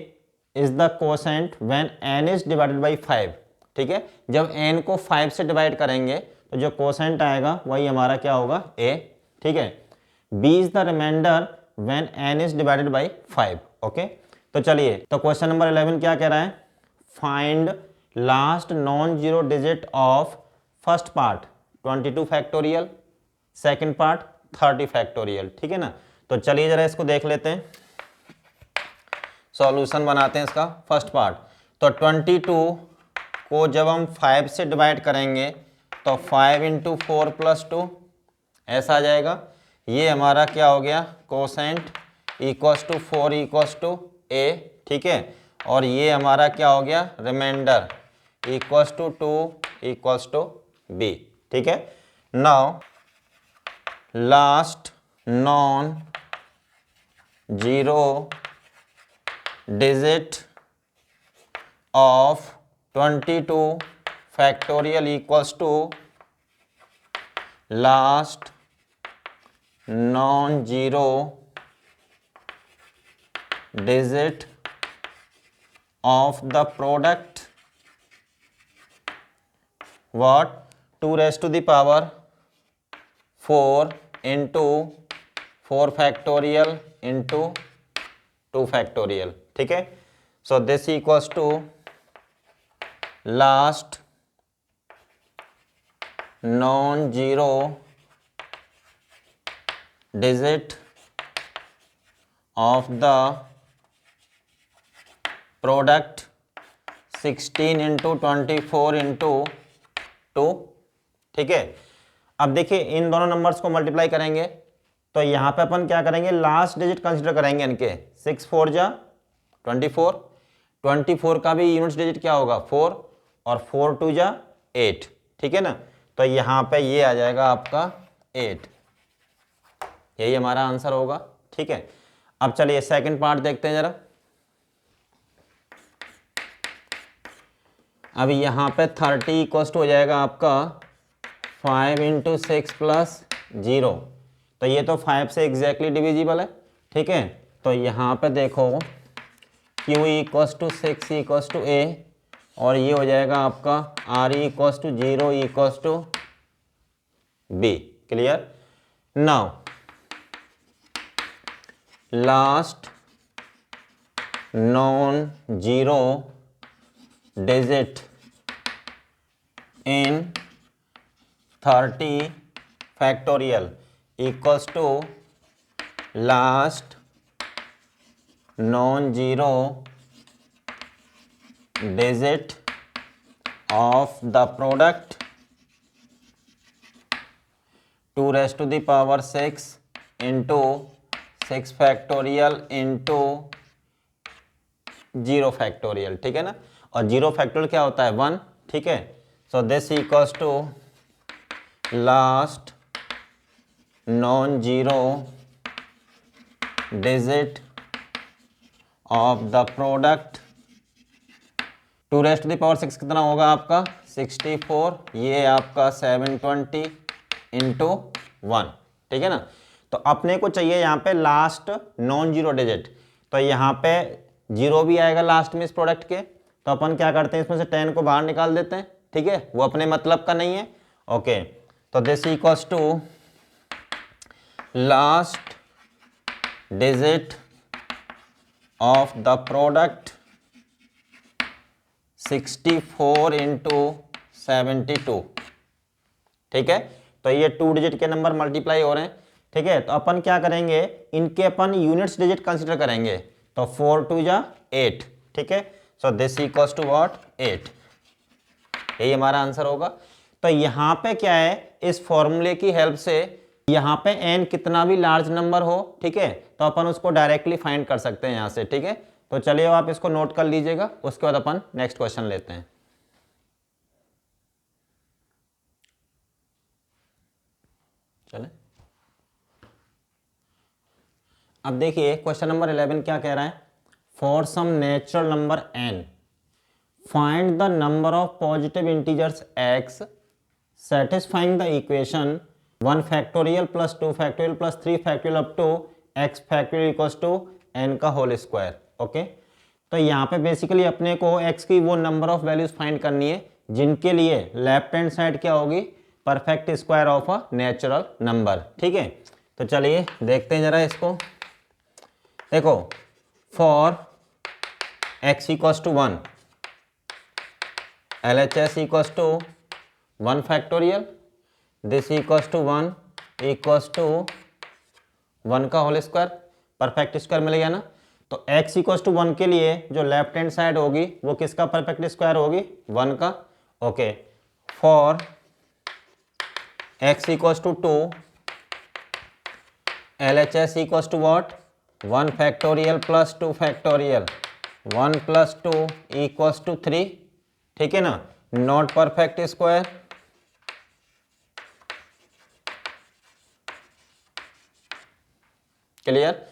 is the quotient when n is divided by 5। ठीक है, जब n को 5 से डिवाइड करेंगे तो जो कोसेंट आएगा वही हमारा क्या होगा a। ठीक है, b is the remainder when n is divided by 5। Okay, तो चलिए, तो क्वेश्चन नंबर 11 क्या कह रहा है, find last non zero digit of first part 22 factorial, second part 30 factorial, ठीक है ना। तो चलिए जरा इसको देख लेते हैं, सॉल्यूशन बनाते हैं इसका। फर्स्ट पार्ट, तो 22 को जब हम 5 से डिवाइड करेंगे तो 5 × 4 + 2 ऐसा आ जाएगा। ये हमारा क्या हो गया, quotient equals to 4 equals to a, ठीक है। और ये हमारा क्या हो गया, remainder equals to 2 equals to b, ठीक है। Now last non zero digit of 22 factorial equals to last non zero digit of the product what 2 raised to the power 4 into 4 factorial into 2 factorial, ठीक है। so this equals to last non zero digit of the product 16 × 24 × 2, ठीक है। अब देखिए इन दोनों numbers को multiply करेंगे तो यहाँ पे अपन क्या करेंगे, लास्ट डिजिट कंसीडर करेंगे इनके। 6 4 जा 24, 24 का भी यूनिट्स डिजिट क्या होगा 4, और 4 2 जा 8, ठीक है ना। तो यहाँ पे ये आ जाएगा आपका 8, यही हमारा आंसर होगा, ठीक है। अब चलिए सेकंड पार्ट देखते हैं जरा। अब यहाँ पे 30 इक्वल्स टू हो जाएगा आपका 5 × 6 + 0, तो ये तो 5 से एग्जैक्टली डिविजिबल है, ठीक है। तो यहाँ पे देखो Q equals to 6 equals to A, और ये हो जाएगा आपका R equals to 0 equals to B, clear. Now last non zero digit in 30 factorial equals to last non-zero digit of the product 2 raised to the power 6 into 6 factorial into 0 factorial, ठीक है ना। और 0 factorial क्या होता है 1, ठीक है। So this equals to last non zero digit of the product 2 raised to the power 6 कितना होगा आपका 64, ये आपका 720 × 1, ठीक है ना। तो अपने को चाहिए यहाँ पे लास्ट नॉन जीरो डिजिट, तो यहाँ पे जीरो भी आएगा लास्ट में इस प्रोडक्ट के, तो अपन क्या करते हैं इसमें से 10 को बाहर निकाल देते हैं, ठीक है, वो अपने मतलब का नहीं है, ओके। तो this equals to last digit of the product 64 × 72, ठीक है। तो ये 2 डिजिट के नंबर मल्टीप्लाई हो रहे हैं, ठीक है। तो अपन क्या करेंगे, इनके अपन यूनिट्स डिजिट कंसीडर करेंगे, तो 4 2 जा 8, ठीक है। So this equals to what 8, यही हमारा आंसर होगा। तो यहाँ पे क्या है, इस फॉर्मूले की हेल्प से यहाँ पे n कितना भी लार्ज नंबर हो, ठीक है, तो अपन उसको डायरेक्टली फाइंड कर सकते हैं यहाँ से, ठीक है। तो चलिए आप इसको नोट कर लीजिएगा, उसके बाद अपन नेक्स्ट क्वेश्चन लेते हैं। चले, अब देखिए क्वेश्चन नंबर 11 क्या कह रहा है, for some natural number n find the number of positive integers x satisfying the equation 1 factorial plus 2 factorial plus 3 factorial up to x factorial equals to n का होल स्क्वायर, ओके। तो यहाँ पे basically अपने को x की वो number of values find करनी है जिनके लिए लेफ्ट हैंड साइड क्या होगी, perfect square of a natural number, ठीक है। तो चलिए देखते हैं जरा इसको। देखो for x equals to 1, LHS equals to 1 factorial, this equals to 1 equals to 1 का होल स्क्वायर, परफेक्ट स्क्वायर मिल गया ना। तो x इक्वल्स टू 1 के लिए जो लेफ्ट हैंड साइड होगी वो किसका परफेक्ट स्क्वायर होगी, 1 का। Okay, for x equals to 2, LHS equals to what, 1 factorial plus 2 factorial, 1 plus 2 equals to 3, ठीक है ना, not perfect square. Clear.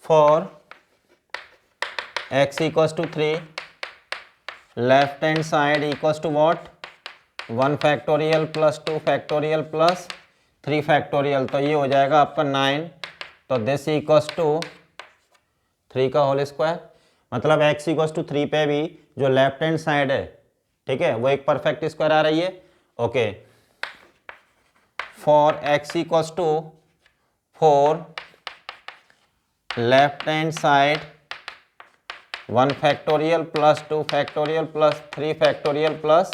For x equals to 3, left hand side equals to what, 1 factorial plus 2 factorial plus 3 factorial, तो ये हो जाएगा आपका 9। तो this equals to 3 का होल स्क्वायर। मतलब x इक्वल्स टू 3 पे भी जो लेफ्ट हैंड साइड है, ठीक है, वो एक परफेक्ट स्क्वायर आ रही है। Okay, for x equals to 4, left hand side 1 factorial plus 2 factorial plus 3 factorial plus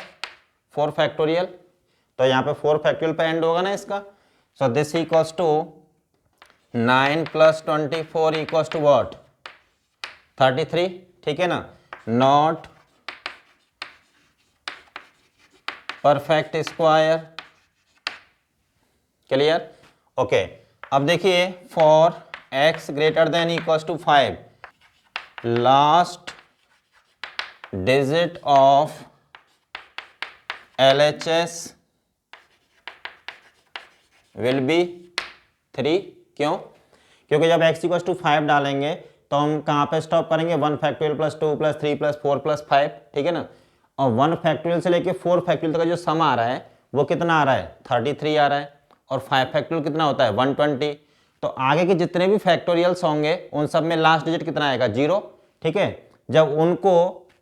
4 factorial, तो यहाँ पे 4 फैक्टोरियल पे एंड होगा ना इसका। So this equals to 9 plus 24 equals to what, 33, ठीक है ना, not perfect square. Clear. Okay, अब देखिए for x greater than equals to 5, last digit of LHS will be 3। क्यों? क्योंकि जब x इक्वल्स टू 5 डालेंगे तो हम कहाँ पे स्टॉप करेंगे, 1 factorial plus 2 plus 3 plus 4 plus 5, ठीक है ना। और 1 फैक्टोरियल से लेके 4 फैक्टोरियल तक का जो सम आ रहा है वो कितना आ रहा है, 33 आ रहा है। और 5 फैक्टोरियल कितना होता है, 120। तो आगे के जितने भी फैक्टोरियल्स होंगे उन सब में लास्ट डिजिट कितना आएगा, 0, ठीक है। जब उनको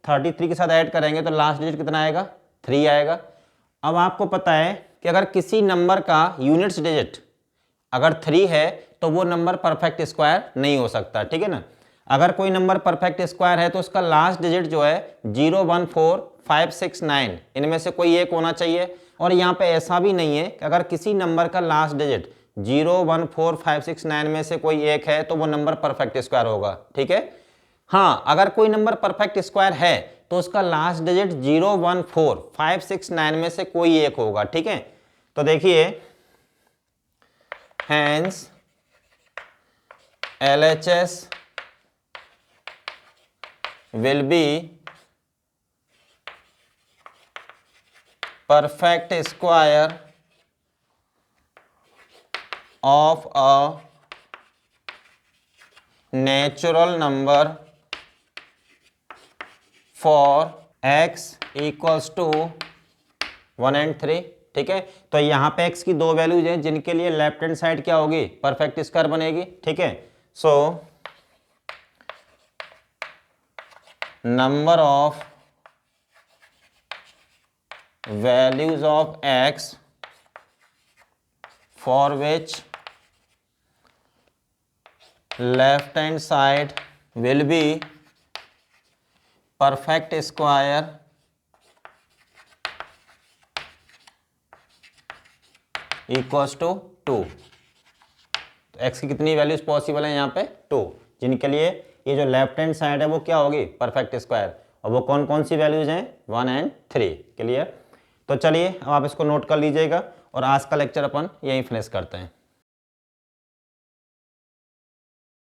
33 के साथ ऐड करेंगे तो लास्ट डिजिट कितना आएगा, 3 आएगा। अब आपको पता है कि अगर किसी नंबर का यूनिट्स डिजिट अगर 3 है तो वो नंबर परफेक्ट स्क्वायर नहीं हो सकता, ठीक है ना। अगर कोई नंबर परफेक्ट स्क्वायर है तो उसका लास्ट डिजिट जो है 0, 1, 4, 5, 6, 9 इनमें से कोई एक होना चाहिए। और यहाँ पे ऐसा भी नहीं है कि अगर किसी नंबर का लास्ट डिजिट 0, 1, 4, 5, 6, 9 में से कोई एक है तो वो नंबर परफेक्ट स्क्वायर होगा, ठीक है। हाँ, अगर कोई नंबर परफेक्ट स्क्वायर है तो उसका लास्ट डिजिट 0, 1, 4, 5, 6, 9 में से कोई एक होगा, ठीक है। तो देखिए hence LHS will be perfect square of a natural number for x equals to 1 and 3, ठीक है। तो यहाँ पे x की दो वैल्यूज हैं जिनके लिए लेफ्ट हैंड साइड क्या होगी, परफेक्ट स्क्वायर बनेगी, ठीक है। So number of values of x for which left hand side will be perfect square equals to 2। तो x की कितनी वैल्यूज पॉसिबल है यहाँ पे, 2, जिनके लिए ये जो लेफ्ट हैंड साइड है वो क्या होगी, परफेक्ट स्क्वायर। और वो कौन कौन सी वैल्यूज हैं, 1 and 3। क्लियर। तो चलिए अब आप इसको नोट कर लीजिएगा और आज का लेक्चर अपन यहीं फिनिश करते हैं।